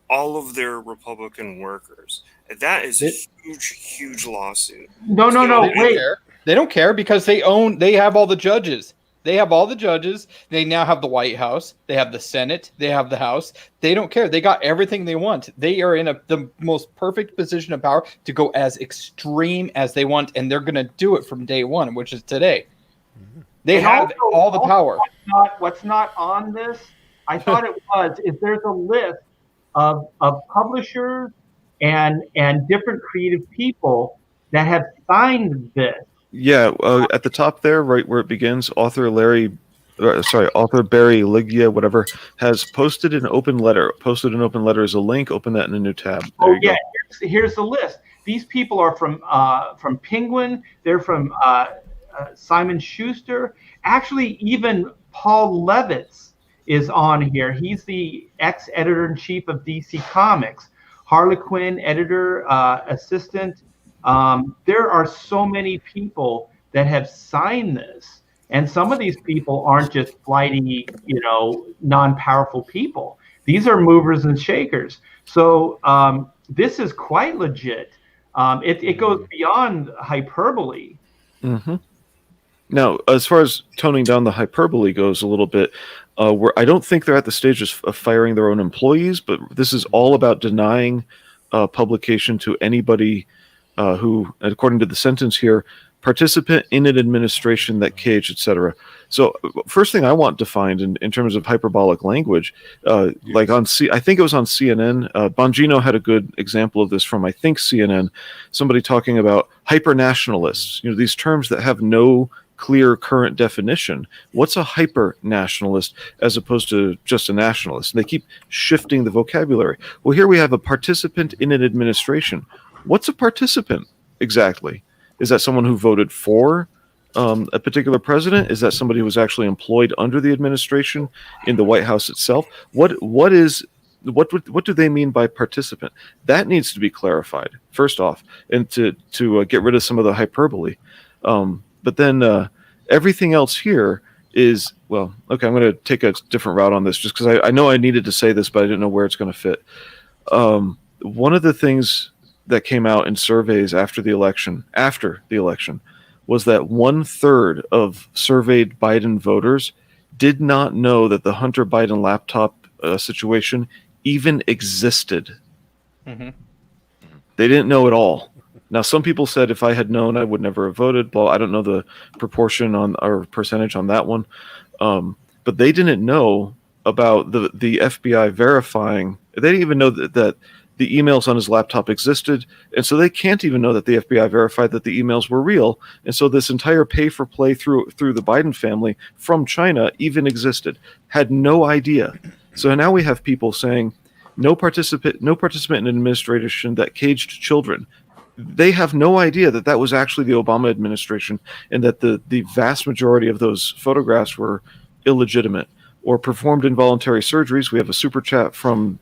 all of their Republican workers. That is a huge lawsuit. No, wait. They don't care because they have all the judges. They have all the judges. They now have the White House. They have the Senate. They have the House. They don't care. They got everything they want. They are in the most perfect position of power to go as extreme as they want, and they're going to do it from day one, which is today. They have all the power. What's not on this, I thought it is there's a list of publishers and different creative people that have signed this. Yeah, at the top there, right where it begins, author Barry Ligia, whatever, has posted an open letter. Posted an open letter as a link. Open that in a new tab. There you go. Here's the list. These people are from Penguin. They're from Simon Schuster. Actually, even Paul Levitz is on here. He's the ex-editor-in-chief of DC Comics. Harlequin, editor, assistant. There are so many people that have signed this, and some of these people aren't just flighty, non-powerful people. These are movers and shakers. So this is quite legit. It goes beyond hyperbole. Mm-hmm. Now, as far as toning down the hyperbole goes a little bit, I don't think they're at the stage of firing their own employees, but this is all about denying publication to anybody who, according to the sentence here, participant in an administration that caged, etc. So, first thing I want defined in terms of hyperbolic language, like I think it was on CNN. Bongino had a good example of this from, I think, CNN. Somebody talking about hyper-nationalists. These terms that have no clear current definition. What's a hyper-nationalist as opposed to just a nationalist? And they keep shifting the vocabulary. Well, here we have a participant in an administration. What's a participant exactly? Is that someone who voted for a particular president? Is that somebody who was actually employed under the administration in the White House itself? What do they mean by participant? That needs to be clarified first off, and to get rid of some of the hyperbole. But then everything else here is, well, okay, I'm going to take a different route on this just because I know I needed to say this, but I didn't know where it's going to fit. One of the things that came out in surveys after the election was that 1/3 of surveyed Biden voters did not know that the Hunter Biden laptop situation even existed. Mm-hmm. They didn't know at all. Now, some people said if I had known, I would never have voted. Well, I don't know the proportion on or percentage on that one, but they didn't know about the FBI verifying. They didn't even know that the emails on his laptop existed, and so they can't even know that the FBI verified that the emails were real. And so this entire pay-for-play through the Biden family from China even existed. Had no idea. So now we have people saying no participant in an administration that caged children. They have no idea that was actually the Obama administration, and that the vast majority of those photographs were illegitimate or performed involuntary surgeries. We have a super chat from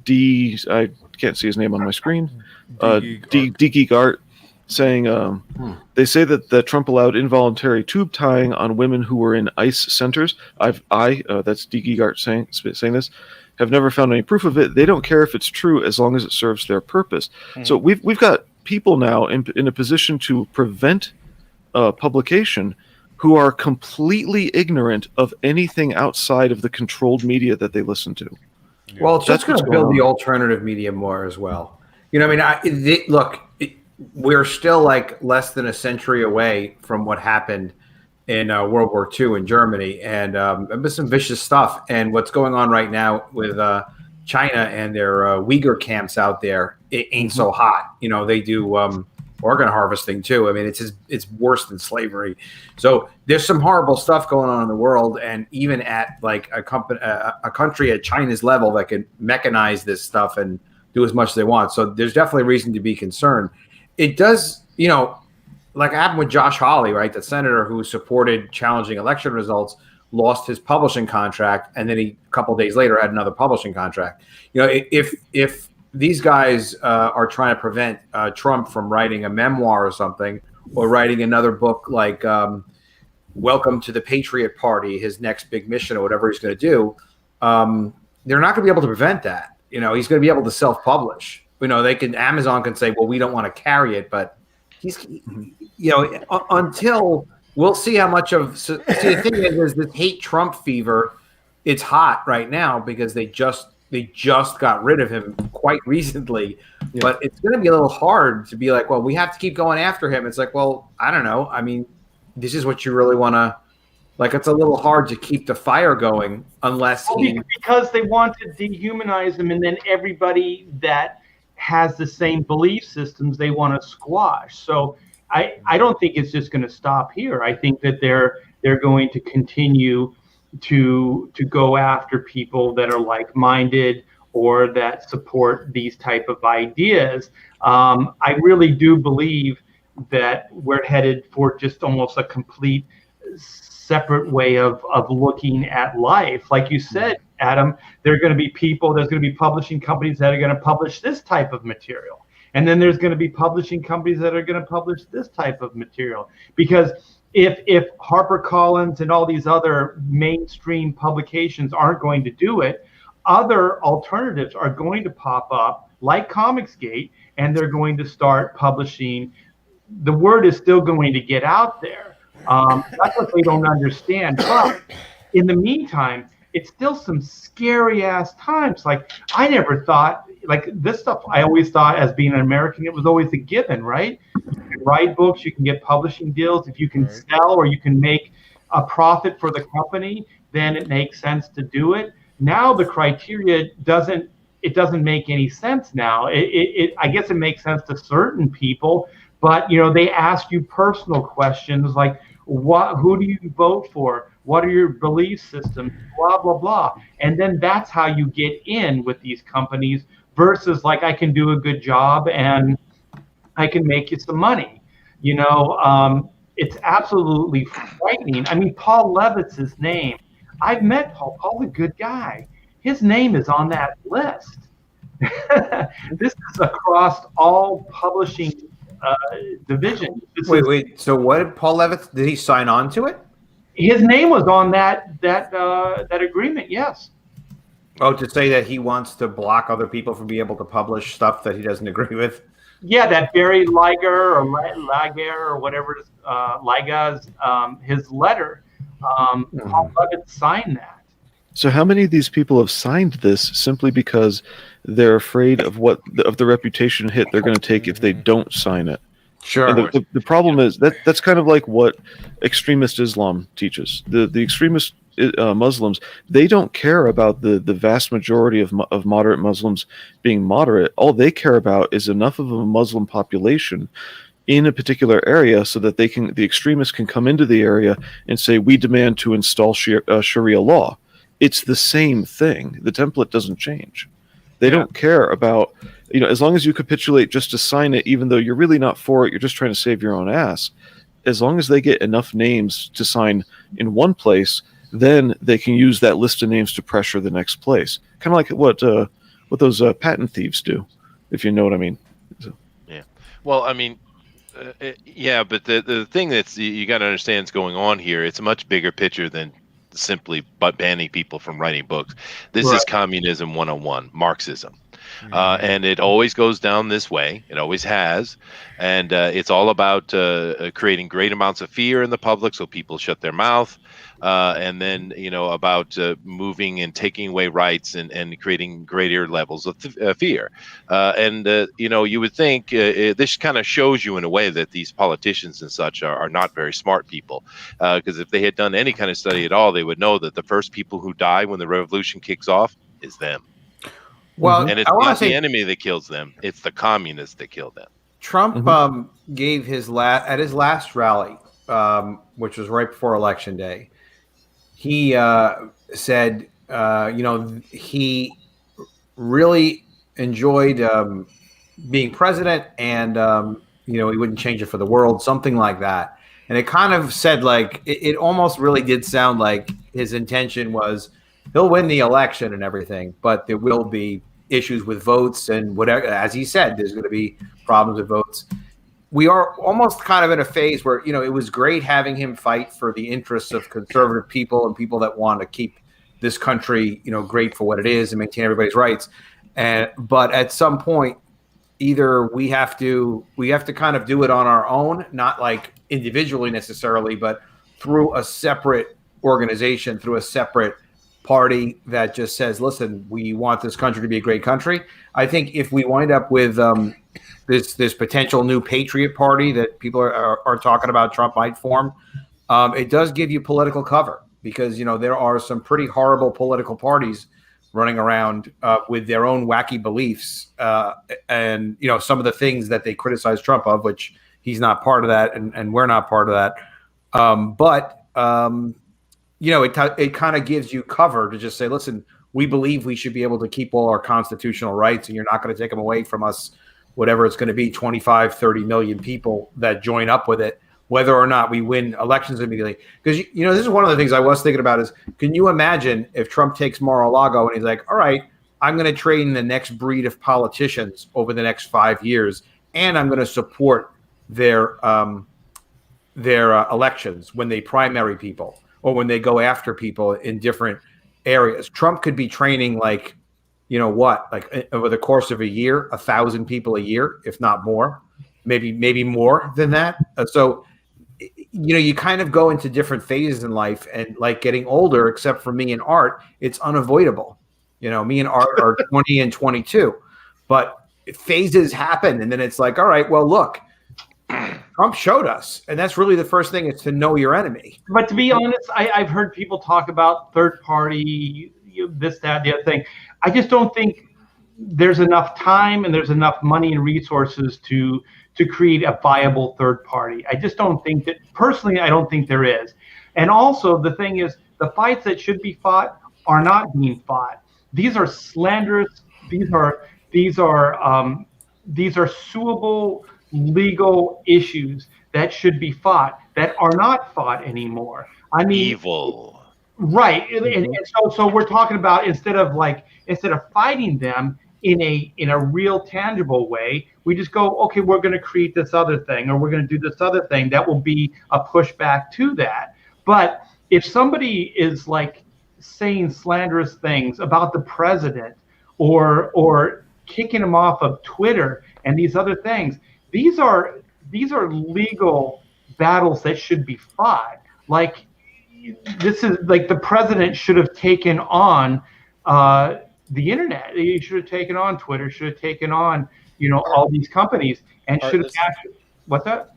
I can't see his name on my screen. D Geek Art saying they say that Trump allowed involuntary tube tying on women who were in ICE centers. That's D Geek Art saying this. Have never found any proof of it. They don't care if it's true as long as it serves their purpose. So we've got people now in a position to prevent publication who are completely ignorant of anything outside of the controlled media that they listen to. Well, it's just going to build the alternative media more as well. You know, I mean, we're still like less than a century away from what happened in World War II in Germany, and it was some vicious stuff. And what's going on right now with China and their Uyghur camps out there, it ain't so hot. You know, they do organ harvesting too. I mean, it's worse than slavery. So there's some horrible stuff going on in the world, and even at like a country at China's level that can mechanize this stuff and do as much as they want. So there's definitely reason to be concerned. It does, you know, like it happened with Josh Hawley, right? The senator who supported challenging election results lost his publishing contract, and then a couple of days later had another publishing contract. You know, if these guys are trying to prevent Trump from writing a memoir or something, or writing another book like Welcome to the Patriot Party, his next big mission or whatever he's going to do, they're not going to be able to prevent that. You know, he's going to be able to self-publish. You know, Amazon can say, well, we don't want to carry it, but until we'll see how much of. See, the thing is this hate Trump fever. It's hot right now because they just got rid of him quite recently. Yeah. But it's going to be a little hard to be like, well, we have to keep going after him. It's like, well, I don't know. I mean, this is what you really want to. Like, it's a little hard to keep the fire going unless because they want to dehumanize him, and then everybody that has the same belief systems they want to squash. So I don't think it's just going to stop here. I think that they're going to continue to go after people that are like-minded or that support these type of ideas. I really do believe that we're headed for just almost a complete separate way of looking at life. Like you said, Adam, there's going to be publishing companies that are going to publish this type of material. And then there's going to be publishing companies that are going to publish this type of material. Because if HarperCollins and all these other mainstream publications aren't going to do it, other alternatives are going to pop up, like Comicsgate, and they're going to start publishing. The word is still going to get out there. That's what they don't understand. But in the meantime, it's still some scary ass times. Like, I never thought, like, this stuff, I always thought as being an American, it was always a given, right? You can write books, you can get publishing deals. If you can sell or you can make a profit for the company, then it makes sense to do it. Now the criteria doesn't make any sense now. I guess it makes sense to certain people, but, you know, they ask you personal questions like, who do you vote for? What are your belief systems? Blah, blah, blah. And then that's how you get in with these companies versus like, I can do a good job and I can make you some money. You know, it's absolutely frightening. I mean, Paul Levitt's his name. I've met Paul. Paul's a good guy. His name is on that list. This is across all publishing divisions. Wait. So what did Paul Levitt? Did he sign on to it? His name was on that agreement. Yes. Oh, to say that he wants to block other people from being able to publish stuff that he doesn't agree with. Yeah, that Barry Liger or Lager or whatever, Liga's his letter. Paul Levitt signed that. So how many of these people have signed this simply because they're afraid of of the reputation hit they're going to take if they don't sign it? Sure. And the problem is that's kind of like what extremist Islam teaches. The extremist Muslims, they don't care about the vast majority of moderate Muslims being moderate. All they care about is enough of a Muslim population in a particular area so that the extremists can come into the area and say, we demand to install Sharia law. It's the same thing. The template doesn't change. They don't care about, as long as you capitulate just to sign it, even though you're really not for it, you're just trying to save your own ass. As long as they get enough names to sign in one place, then they can use that list of names to pressure the next place. Kind of like what those patent thieves do, if you know what I mean. So. Yeah. Well, I mean, but the thing that's you got to understand is going on here. It's a much bigger picture than simply banning people from writing books. This is communism 101, Marxism. And it always goes down this way. It always has. And it's all about creating great amounts of fear in the public so people shut their mouth. And then, about moving and taking away rights and creating greater levels of fear. You would think this kind of shows you in a way that these politicians and such are not very smart people. Because if they had done any kind of study at all, they would know that the first people who die when the revolution kicks off is them. Well, and it's not the enemy that kills them; it's the communists that kill them. Trump gave his last rally, which was right before Election Day. He said, he really enjoyed being president, and he wouldn't change it for the world, something like that. And it kind of said, like, it almost really did sound like his intention was he'll win the election and everything, but there will be issues with votes and whatever. As he said, there's going to be problems with votes. We are almost kind of in a phase where, it was great having him fight for the interests of conservative people and people that want to keep this country, great for what it is and maintain everybody's rights. But at some point, either we have to kind of do it on our own, not like individually necessarily, but through a separate organization, through a separate party that just says, listen, we want this country to be a great country. I think if we wind up with this potential new Patriot Party that people are talking about Trump might form, it does give you political cover because, there are some pretty horrible political parties running around with their own wacky beliefs and, some of the things that they criticize Trump of, which he's not part of that and we're not part of that. It kind of gives you cover to just say, listen, we believe we should be able to keep all our constitutional rights and you're not going to take them away from us, whatever it's going to be, 25, 30 million people that join up with it, whether or not we win elections immediately. Because, this is one of the things I was thinking about is, can you imagine if Trump takes Mar-a-Lago and he's like, all right, I'm going to train the next breed of politicians over the next 5 years, and I'm going to support their elections when they primary people or when they go after people in different areas. Trump could be training over the course of a year, 1,000 people a year, if not more, maybe more than that. So, you kind of go into different phases in life, and like getting older, except for me and Art, it's unavoidable. Me and Art are 20 and 22, but phases happen. And then it's like, all right, well, look, Trump showed us. And that's really the first thing, is to know your enemy. But to be honest, I've heard people talk about third party, this, that, the other thing. I just don't think there's enough time and there's enough money and resources to create a viable third party. I just don't think that, personally, I don't think there is. And also the thing is, the fights that should be fought are not being fought. These are slanderous. These are suable legal issues that should be fought that are not fought anymore. I mean, Evil. right. And so we're talking about instead of fighting them in a real tangible way, we just go, okay, we're going to create this other thing, or we're going to do this other thing that will be a pushback to that. But if somebody is like saying slanderous things about the president or kicking him off of Twitter and these other things, these are legal battles that should be fought. Like, this is like the president should have taken on the internet. He should have taken on Twitter, should have taken on, all these companies, and should have actually, what's that?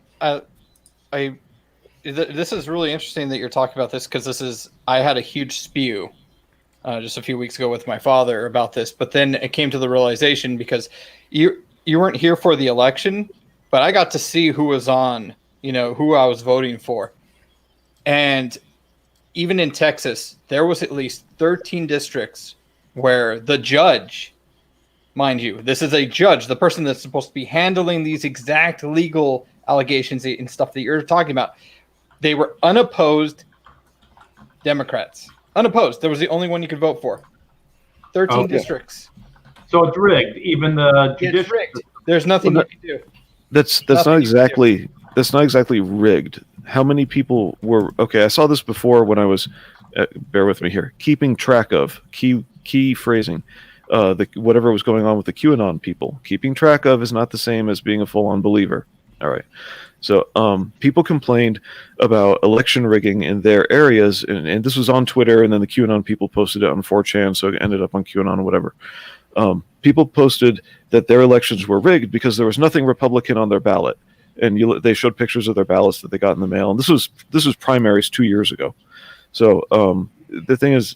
This is really interesting that you're talking about this, because I had a huge spew just a few weeks ago with my father about this, but then it came to the realization, because you weren't here for the election, but I got to see who was on, who I was voting for. And even in Texas, there was at least 13 districts where the judge, mind you, this is a judge, the person that's supposed to be handling these exact legal allegations and stuff that you're talking about, they were unopposed Democrats. Unopposed. There was the only one you could vote for. 13 districts. So it's rigged. Even the it's rigged. There's nothing you can do. That's not exactly rigged. How many people were okay? I saw this before when I was. Bear with me here. Keeping track of key phrasing. Whatever was going on with the QAnon people. Keeping track of is not the same as being a full-on believer. All right. So people complained about election rigging in their areas, and this was on Twitter, and then the QAnon people posted it on 4chan, so it ended up on QAnon or whatever. People posted that their elections were rigged because there was nothing Republican on their ballot, and they showed pictures of their ballots that they got in the mail, and this was primaries 2 years ago. So the thing is,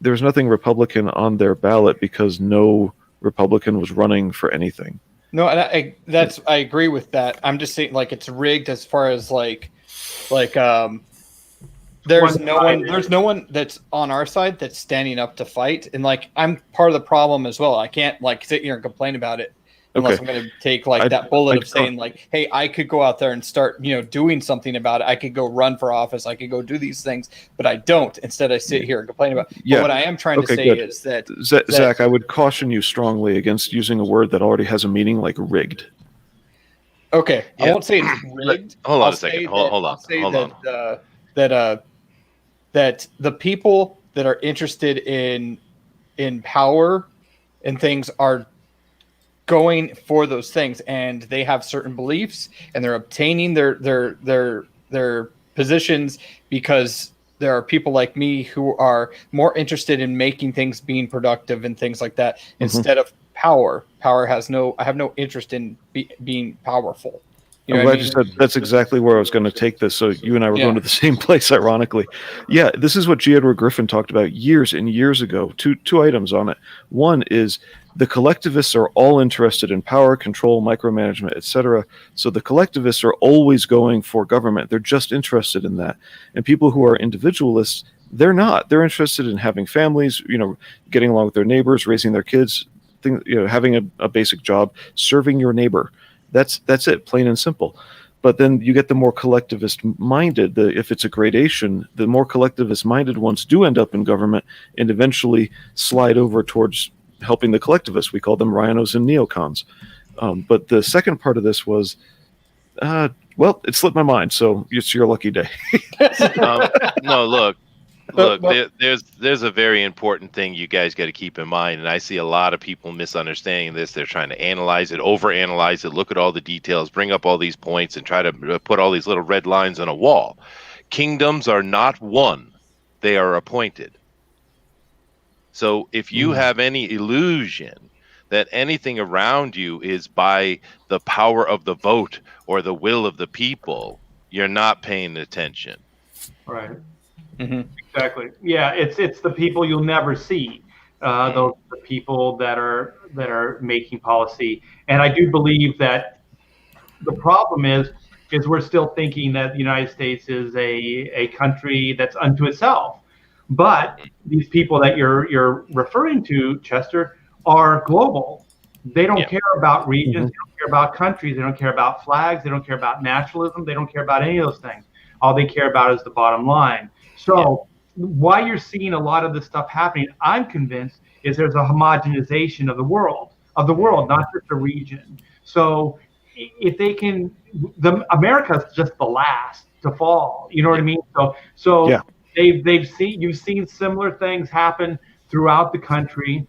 there was nothing Republican on their ballot because no Republican was running for anything. No, and I agree with that. I'm just saying, like, it's rigged as far as there's no one that's on our side that's standing up to fight, and like I'm part of the problem as well. I can't like sit here and complain about it unless I'm going to take that bullet of saying like, hey, I could go out there and start doing something about it. I could go run for office. I could go do these things, but I don't. Instead, I sit here and complain about it. Yeah. But what I am trying to say is that Zach, I would caution you strongly against using a word that already has a meaning like rigged. Okay, yeah. I won't say it's rigged. Hold on a second. Hold on. That the people that are interested in power and things are going for those things, and they have certain beliefs, and they're obtaining their positions because there are people like me who are more interested in making things being productive and things like that instead of power. I have no interest in being powerful. I'm glad you said that's exactly where I was going to take this. So you and I were going to the same place, ironically. Yeah, this is what G. Edward Griffin talked about years and years ago. Two items on it. One is the collectivists are all interested in power, control, micromanagement, etc. So the collectivists are always going for government. They're just interested in that. And people who are individualists, they're not. They're interested in having families, getting along with their neighbors, raising their kids, having a basic job, serving your neighbor. That's it, plain and simple. But then you get the more collectivist-minded. If it's a gradation, the more collectivist-minded ones do end up in government and eventually slide over towards helping the collectivists. We call them rhinos and neocons. But the second part of this was, it slipped my mind, so it's your lucky day. No, look, there's a very important thing you guys got to keep in mind, and I see a lot of people misunderstanding this. They're trying to analyze it, overanalyze it, look at all the details, bring up all these points, and try to put all these little red lines on a wall. Kingdoms are not won; they are appointed. So if you have any illusion that anything around you is by the power of the vote or the will of the people, you're not paying attention. Right. Mm-hmm. Exactly. Yeah, it's the people you'll never see. Those are the people that are making policy. And I do believe that the problem is we're still thinking that the United States is a country that's unto itself. But these people that you're referring to, Chester, are global. They don't Yeah. care about regions. They don't care about countries. They don't care about flags. They don't care about nationalism. They don't care about any of those things. All they care about is the bottom line. So why you're seeing a lot of this stuff happening, I'm convinced, is there's a homogenization of the world, not just a region. So if they can, America's just the last to fall. You know what I mean? So Yeah. you've seen similar things happen throughout the country.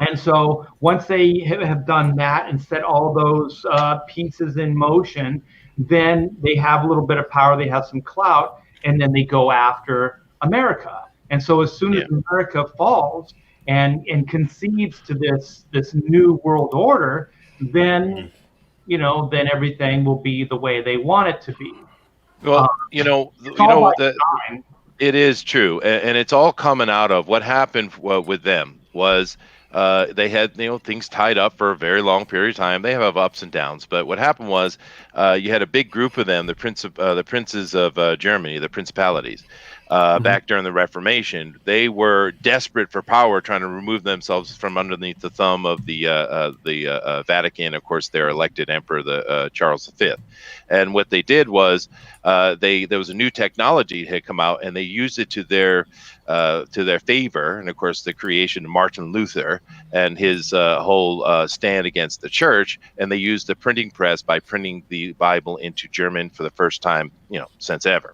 And so once they have done that and set all those pieces in motion, then they have a little bit of power, they have some clout, and then they go after America. And so as soon as America falls and concedes to this new world order, then then everything will be the way they want it to be. Well, Design. it is true, and it's all coming out of what happened with them was they had things tied up for a very long period of time. They have ups and downs, but what happened was you had a big group of them, the princes of Germany, the principalities. Back during the Reformation, they were desperate for power, trying to remove themselves from underneath the thumb of the Vatican. Of course, their elected emperor, Charles V. And what they did was there was a new technology had come out, and they used it to their favor. And of course, the creation of Martin Luther and his whole stand against the church. And they used the printing press by printing the Bible into German for the first time, since ever.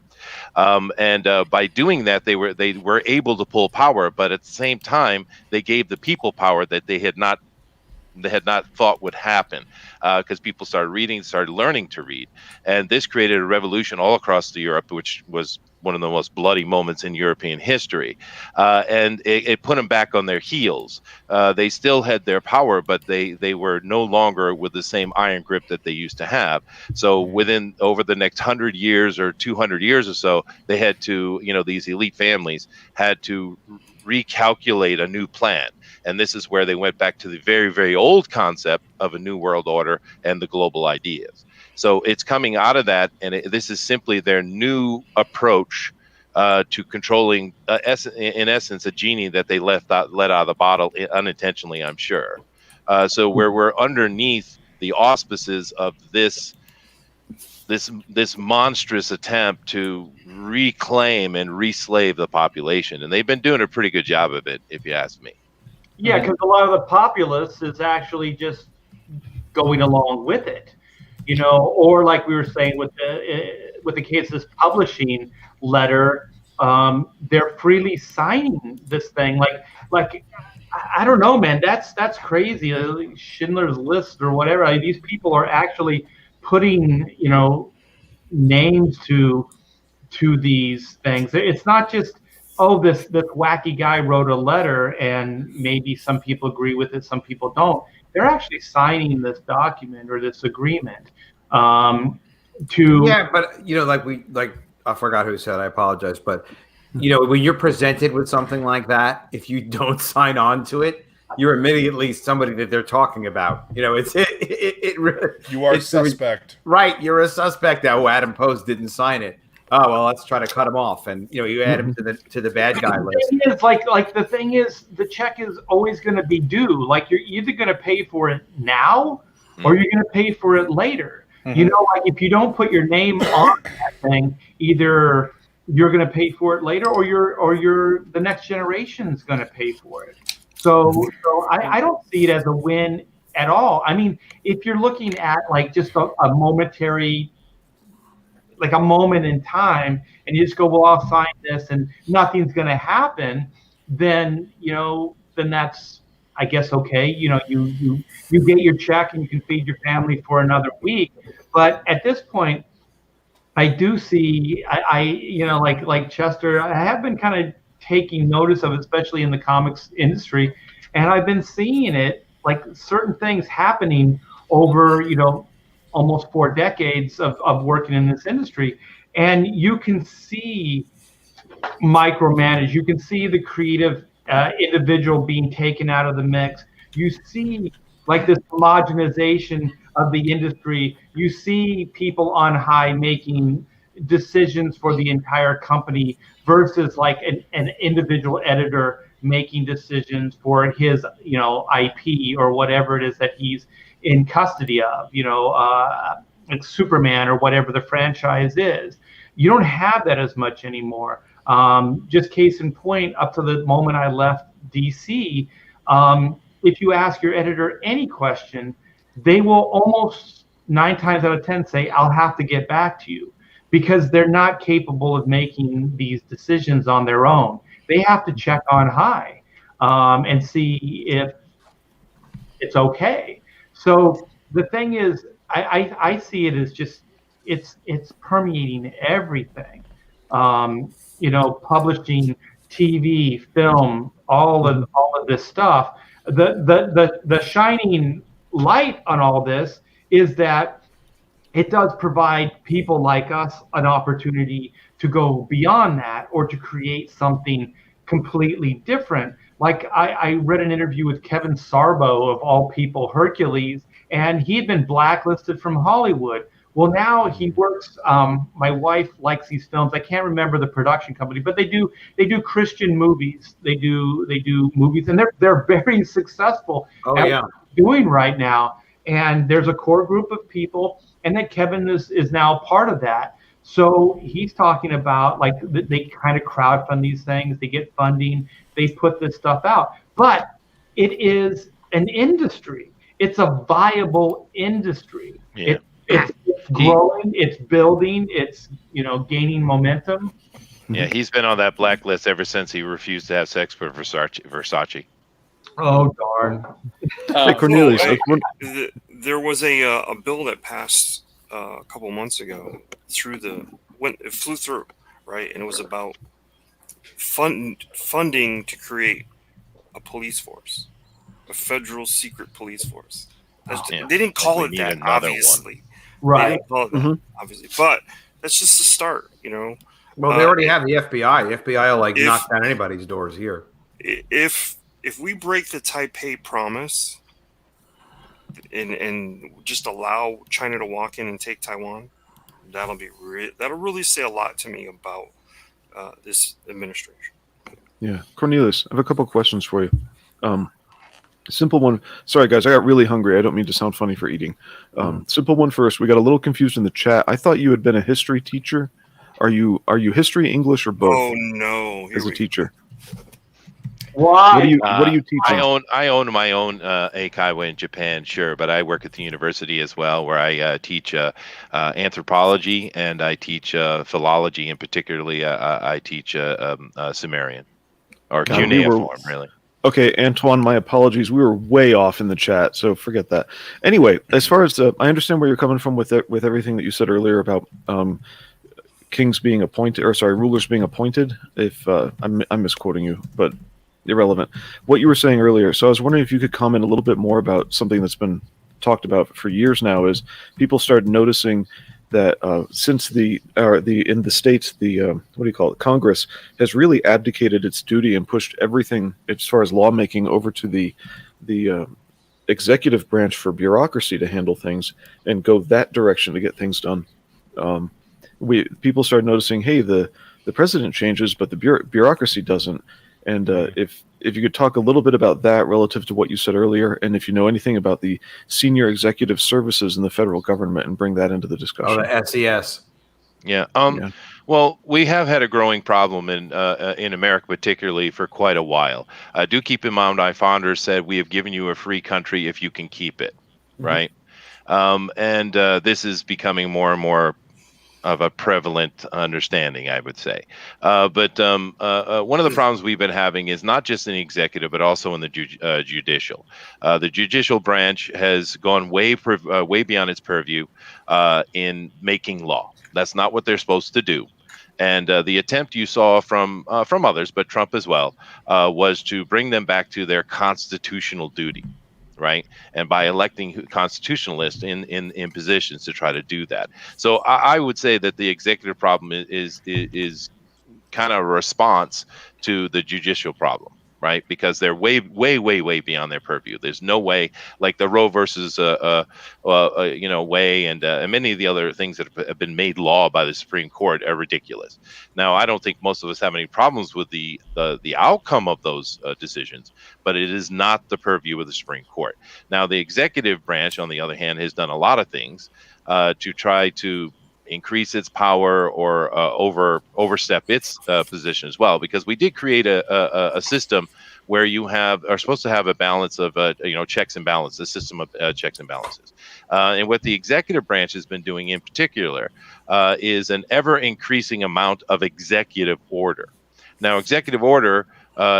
And by doing that, they were able to pull power, but at the same time, they gave the people power that they had not thought would happen, because people started reading, started learning to read, and this created a revolution all across Europe, which was one of the most bloody moments in European history, and it put them back on their heels. They still had their power, but they were no longer with the same iron grip that they used to have. So over the next 100 years or 200 years or so, they had to, these elite families had to recalculate a new plan. And this is where they went back to the very, very old concept of a new world order and the global ideas. So it's coming out of that, and this is simply their new approach to controlling, in essence, a genie that they let out of the bottle unintentionally, I'm sure. So where we're underneath the auspices of this monstrous attempt to reclaim and reslave the population, and they've been doing a pretty good job of it, if you ask me. Yeah, because a lot of the populace is actually just going along with it, or like we were saying with the case of this publishing letter, they're freely signing this thing. Like I don't know, man. That's crazy. Schindler's List or whatever. These people are actually putting names to these things. It's not just this wacky guy wrote a letter and maybe some people agree with it, some people don't. They're actually signing this document or this agreement but I forgot who said, I apologize, but when you're presented with something like that, if you don't sign on to it, you're immediately somebody that they're talking about. You are a suspect. Right, you're a suspect. Now, Adam Post didn't sign it. Oh well, let's try to cut him off, and you add him to the bad guy list. The thing is, the check is always going to be due. Like, you're either going to pay for it now, or you're going to pay for it later. If you don't put your name on that thing, either you're going to pay for it later, or the next generation is going to pay for it. So I don't see it as a win at all. I mean, if you're looking at just a momentary, a moment in time, and you just go, well, I'll sign this and nothing's going to happen, then that's, I guess, okay. You get your check and you can feed your family for another week. But at this point, I do see, like Chester, I have been kind of taking notice of it, especially in the comics industry, and I've been seeing it, like certain things happening over, almost 4 decades of working in this industry. And you can see micromanage. You can see the creative individual being taken out of the mix. You see this homogenization of the industry. You see people on high making decisions for the entire company versus an individual editor making decisions for his, IP or whatever it is that he's in custody of, like Superman or whatever the franchise is. You don't have that as much anymore. Just case in point, up to the moment I left DC, if you ask your editor any question, they will almost 9 times out of 10 say, I'll have to get back to you, because they're not capable of making these decisions on their own. They have to check on high and see if it's okay. So the thing is, I see it as just it's permeating everything. Publishing, TV, film, all of this stuff. The shining light on all this is that it does provide people like us an opportunity to go beyond that, or to create something completely different. Like I read an interview with Kevin Sorbo, of all people, Hercules, and he had been blacklisted from Hollywood. Well, now he works. My wife likes these films. I can't remember the production company, but they do Christian movies. They do movies, and they're very successful at what they're doing right now. And there's a core group of people, and that Kevin is now part of that. So he's talking about, like, they kind of crowdfund these things. They get funding. They put this stuff out. But it is an industry. It's a viable industry. Yeah. It's growing. It's building. It's gaining momentum. Yeah, he's been on that blacklist ever since he refused to have sex with Versace. Oh darn! Hey, Cornelius, there was a bill that passed a couple months ago it flew through, right? And it was about funding to create a police force, a federal secret police force. They didn't call it that, obviously. Right. They didn't call it that, obviously. But that's just a start, Well, they already have the FBI. The FBI will knock down anybody's doors here. If we break the Taipei Promise and just allow China to walk in and take Taiwan, that'll really say a lot to me about this administration. Yeah, Cornelius, I have a couple questions for you. Simple one. Sorry, guys, I got really hungry. I don't mean to sound funny for eating. Simple one first. We got a little confused in the chat. I thought you had been a history teacher. Are you history, English, or both? Oh no! As a teacher. Why? What are you teaching? I own my own eikaiwa in Japan, sure, but I work at the university as well, where I teach anthropology, and I teach philology, and particularly I teach Sumerian, or cuneiform, really. Okay, Antoine, my apologies. We were way off in the chat, so forget that. Anyway, as far as I understand where you're coming from with everything that you said earlier about kings being appointed, rulers being appointed. If I'm misquoting you, but irrelevant. What you were saying earlier. So I was wondering if you could comment a little bit more about something that's been talked about for years now. Is people started noticing that since in the states, Congress has really abdicated its duty and pushed everything as far as lawmaking over to the executive branch for bureaucracy to handle things and go that direction to get things done. People started noticing, hey, the president changes, but the bureaucracy doesn't. And if you could talk a little bit about that relative to what you said earlier, and if you know anything about the senior executive services in the federal government, and bring that into the discussion. Oh, the SES. Yeah. Well, we have had a growing problem in America, particularly for quite a while. Do keep in mind, our founders said, we have given you a free country if you can keep it, right? And this is becoming more and more of a prevalent understanding, I would say. But one of the problems we've been having is not just in the executive, but also in the judicial. The judicial branch has gone way beyond its purview in making law. That's not what they're supposed to do. And the attempt you saw from others, but Trump as well, was to bring them back to their constitutional duty. Right, and by electing constitutionalists in positions to try to do that. So I would say that the executive problem is kind of a response to the judicial problem. right? Because they're way beyond their purview. There's no way, like the Roe versus Way and many of the other things that have been made law by the Supreme Court are ridiculous. Now, I don't think most of us have any problems with the outcome of those decisions, but it is not the purview of the Supreme Court. Now, the executive branch, on the other hand, has done a lot of things to try to increase its power or overstep its position as well, because we did create a system where you are supposed to have a balance of checks and balances, a system of checks and balances, and what the executive branch has been doing in particular is an ever increasing amount of executive order. Now, executive order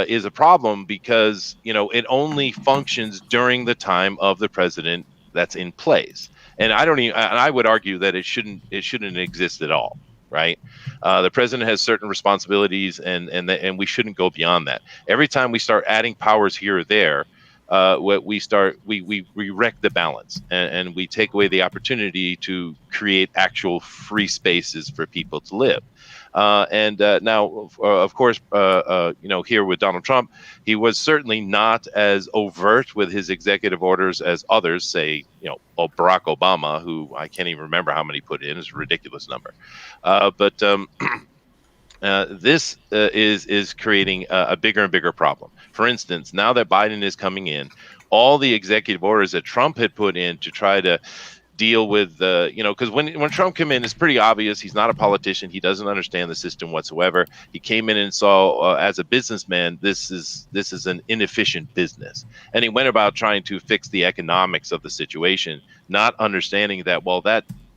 is a problem because it only functions during the time of the president that's in place. And I would argue that it shouldn't exist at all, right? The president has certain responsibilities, and we shouldn't go beyond that. Every time we start adding powers here or there, we wreck the balance, and we take away the opportunity to create actual free spaces for people to live. Now, of course, here with Donald Trump, he was certainly not as overt with his executive orders as others, say, Barack Obama, who I can't even remember how many put in. It's a ridiculous number. But this is creating a bigger and bigger problem. For instance, now that Biden is coming in, all the executive orders that Trump had put in to try to deal with because when Trump came in, it's pretty obvious he's not a politician. He doesn't understand the system whatsoever. He came in and saw as a businessman, this is an inefficient business, and he went about trying to fix the economics of the situation, not understanding that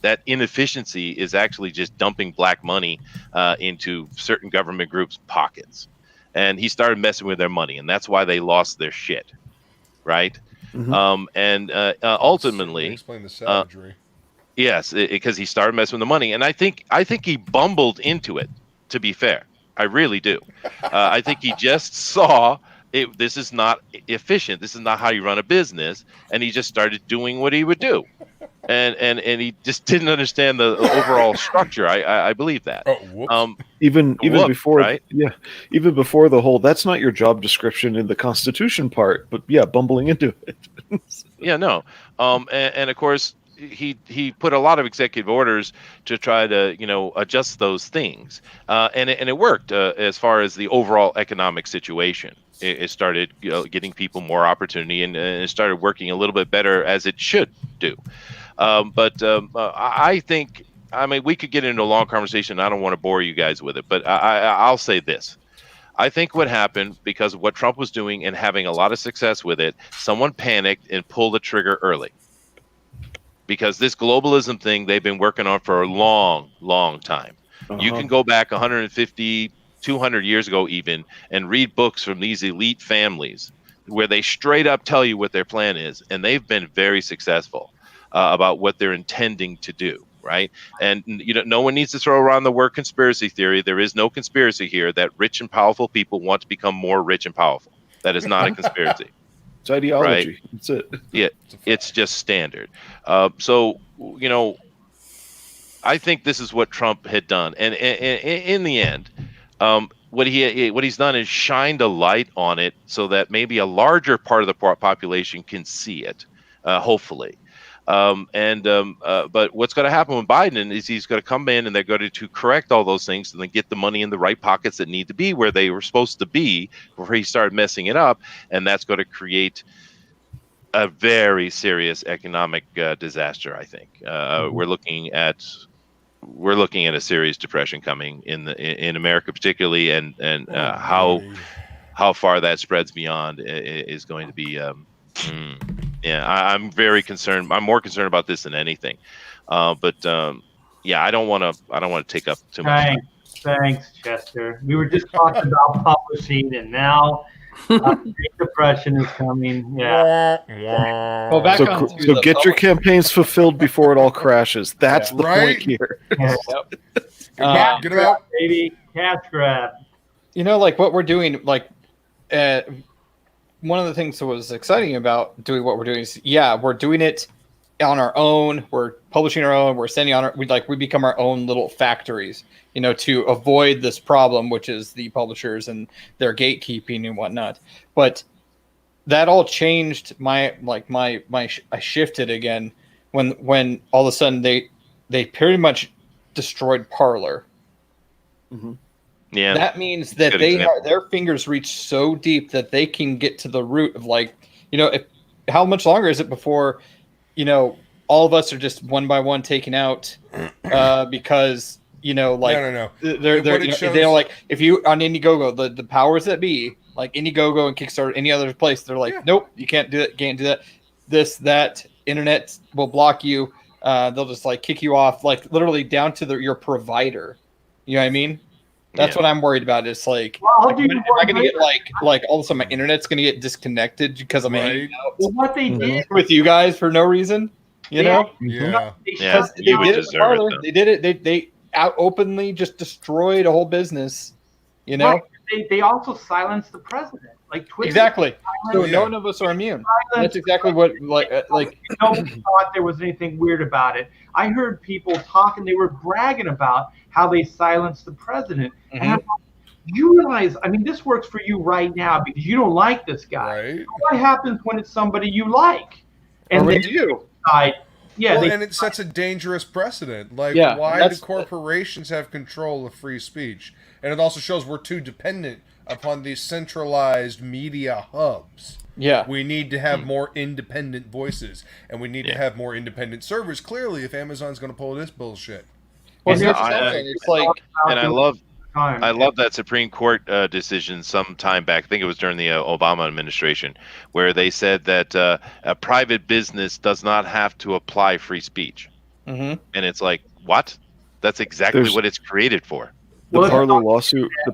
that inefficiency is actually just dumping black money into certain government groups' pockets. And he started messing with their money, and that's why they lost their shit, right? Mm-hmm. Ultimately, explain the savagery. Yes, because he started messing with the money, and I think he bumbled into it. To be fair, I really do. I think he just saw it. This is not efficient. This is not how you run a business, and he just started doing what he would do, and he just didn't understand the overall structure. I believe that. Oh, whoops. Even before, right? Yeah, even before the whole, that's not your job description in the Constitution part, but yeah, bumbling into it. Yeah, no. And of course, he put a lot of executive orders to try to adjust those things, and it worked as far as the overall economic situation. It started getting people more opportunity, and it started working a little bit better, as it should do. But I think, we could get into a long conversation. I don't want to bore you guys with it, but I'll say this. I think what happened, because of what Trump was doing and having a lot of success with it, someone panicked and pulled the trigger early. Because this globalism thing they've been working on for a long, long time. Uh-huh. You can go back 150, 200 years ago even, and read books from these elite families where they straight up tell you what their plan is. And they've been very successful about what they're intending to do. Right. And, no one needs to throw around the word conspiracy theory. There is no conspiracy here that rich and powerful people want to become more rich and powerful. That is not a conspiracy. It's ideology. Right? That's it. Yeah, it's just standard. So, I think this is what Trump had done. And in the end, what he's done is shined a light on it so that maybe a larger part of the population can see it, hopefully. But what's going to happen with Biden is he's going to come in and they're going to correct all those things and then get the money in the right pockets that need to be where they were supposed to be before he started messing it up. And that's going to create a very serious economic disaster. I think we're looking at a serious depression coming in America, particularly, and how far that spreads beyond is going to be. Yeah, I'm very concerned. I'm more concerned about this than anything. But I don't want to take up too much time. Thanks, Chester. We were just talking about publishing, and now Great Depression is coming. Yeah. Well, back so get your campaigns fulfilled before it all crashes. That's the point here. Cash Get it grab, out, baby. Cash grab. Like what we're doing, one of the things that was exciting about doing what we're doing is, we're doing it on our own. We're publishing our own. We're sending on we become our own little factories, to avoid this problem, which is the publishers and their gatekeeping and whatnot. But that all changed. I shifted again when all of a sudden they pretty much destroyed Parler. Mm-hmm. Yeah, that means that their fingers reach so deep that they can get to the root of how much longer is it before all of us are just one by one taken out because no. They're like, if you on Indiegogo, the powers that be, like Indiegogo and Kickstarter, any other place, they're like, nope, you can't do it, can't do that. That internet will block you. They'll just kick you off, literally down to your provider. You know what I mean? That's what I'm worried about. It's am I going to get all of a sudden my internet's going to get disconnected because I'm hanging out what they did with you guys for no reason? Yeah. Because they did it. Parler. They did it. They out openly just destroyed a whole business. Right. They also silenced the president. Twitter. Exactly. So none of us are immune. That's exactly what No one thought there was anything weird about it. I heard people talking. They were bragging about how they silenced the president. Mm-hmm. And you realize, this works for you right now because you don't like this guy. Right. What happens when it's somebody you like? And then you decide, and it sets a dangerous precedent. Why do corporations have control of free speech? And it also shows we're too dependent upon these centralized media hubs. Yeah. We need to have more independent voices, and we need to have more independent servers, clearly, if Amazon's going to pull this bullshit. Well, and I love that Supreme Court decision some time back. I think it was during the Obama administration, where they said that a private business does not have to apply free speech. Mm-hmm. And it's what? That's exactly what it's created for. The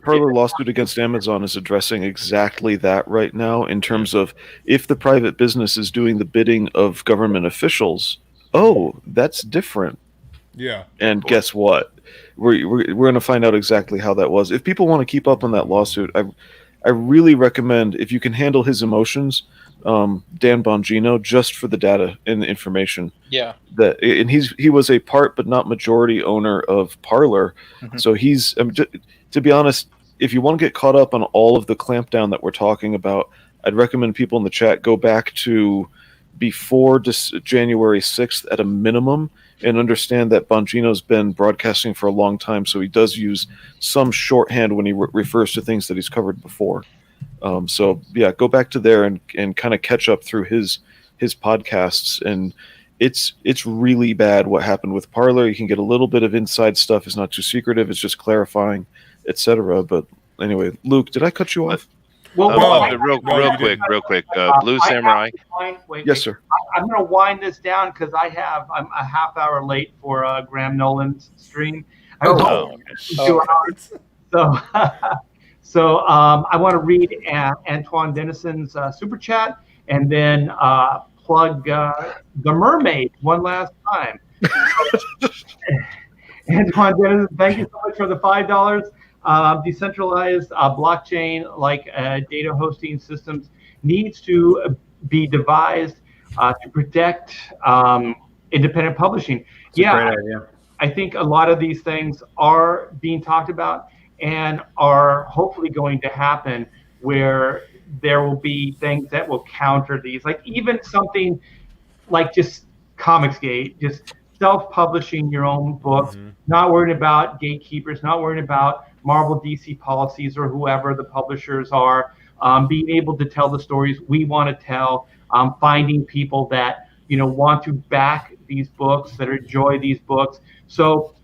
Parler lawsuit against Amazon is addressing exactly that right now in terms of if the private business is doing the bidding of government officials, that's different. Yeah. And guess what? We're going to find out exactly how that was. If people want to keep up on that lawsuit, I really recommend, if you can handle his emotions, Dan Bongino, just for the data and the information. Yeah. And he was a part but not majority owner of Parler. Mm-hmm. So he's, to be honest, if you want to get caught up on all of the clampdown that we're talking about, I'd recommend people in the chat go back to before January 6th at a minimum and understand that Bongino's been broadcasting for a long time, so he does use some shorthand when he refers to things that he's covered before. Go back to there and kind of catch up through his podcasts, and it's really bad what happened with Parler. You can get a little bit of inside stuff. It's not too secretive. It's just clarifying, etc. But anyway, Luke, did I cut you off? Real quick. Blue Samurai. Yes, sir. I'm going to wind this down because I'm a half hour late for Graham Nolan's stream. So I want to read Antoine Denison's super chat and then plug the Mermaid one last time. Antoine Denison, thank you so much for the $5. Decentralized blockchain like data hosting systems needs to be devised to protect independent publishing. That's a great idea. I think a lot of these things are being talked about and are hopefully going to happen where there will be things that will counter these, like even something like just Comicsgate, just self-publishing your own books, not worrying about gatekeepers, not worrying about Marvel, DC policies, or whoever the publishers are, being able to tell the stories we want to tell, finding people that want to back these books, that enjoy these books. So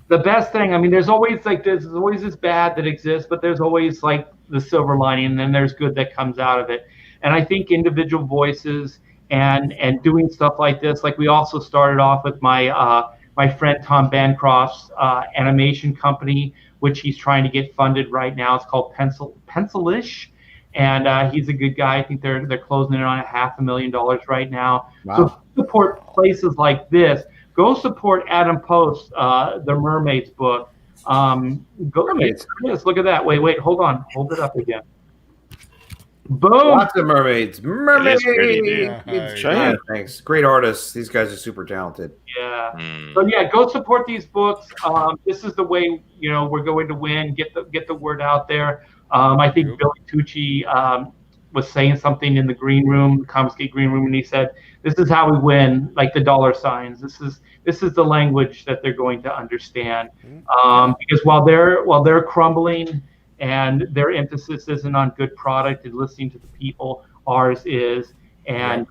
the best thing, there's always this bad that exists, but there's always the silver lining, and then there's good that comes out of it. And I think individual voices and doing stuff like this, like we also started off with my friend Tom Bancroft's animation company, which he's trying to get funded right now. It's called Pencil-ish, and he's a good guy. I think they're closing in on $500,000 right now. Wow. So support places like this. Go support Adam Post's the Mermaids book. Mermaids. Yes, look at that. Wait, hold on. Hold it up again. Boom. Lots of mermaids. Mermaids. pretty, dude. Yeah, thanks. Great artists. These guys are super talented. Yeah. Mm. So yeah, go support these books. This is the way we're going to win. Get the word out there. I think Billy Tucci was saying something in the green room, Comicsgate green room, and he said, "This is how we win, like the dollar signs. This is the language that they're going to understand." Because while they're crumbling and their emphasis isn't on good product and listening to the people, ours is, and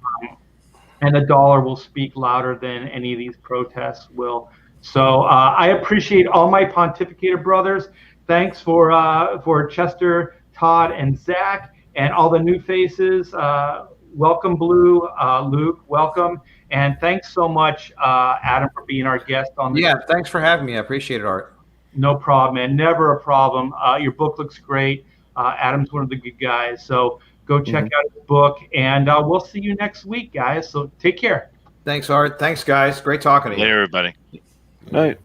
the dollar will speak louder than any of these protests will. So I appreciate all my Pontificator brothers. Thanks for Chester, Todd, and Zach, and all the new faces. Welcome, Blue, Luke, welcome, and thanks so much, Adam, for being our guest on the. Yeah, thanks for having me. I appreciate it, Art. No problem, man. Never a problem. Your book looks great. Adam's one of the good guys. So go check out his book, and we'll see you next week, guys. So take care. Thanks, Art. Thanks, guys. Great talking to you. Hey, everybody. Night.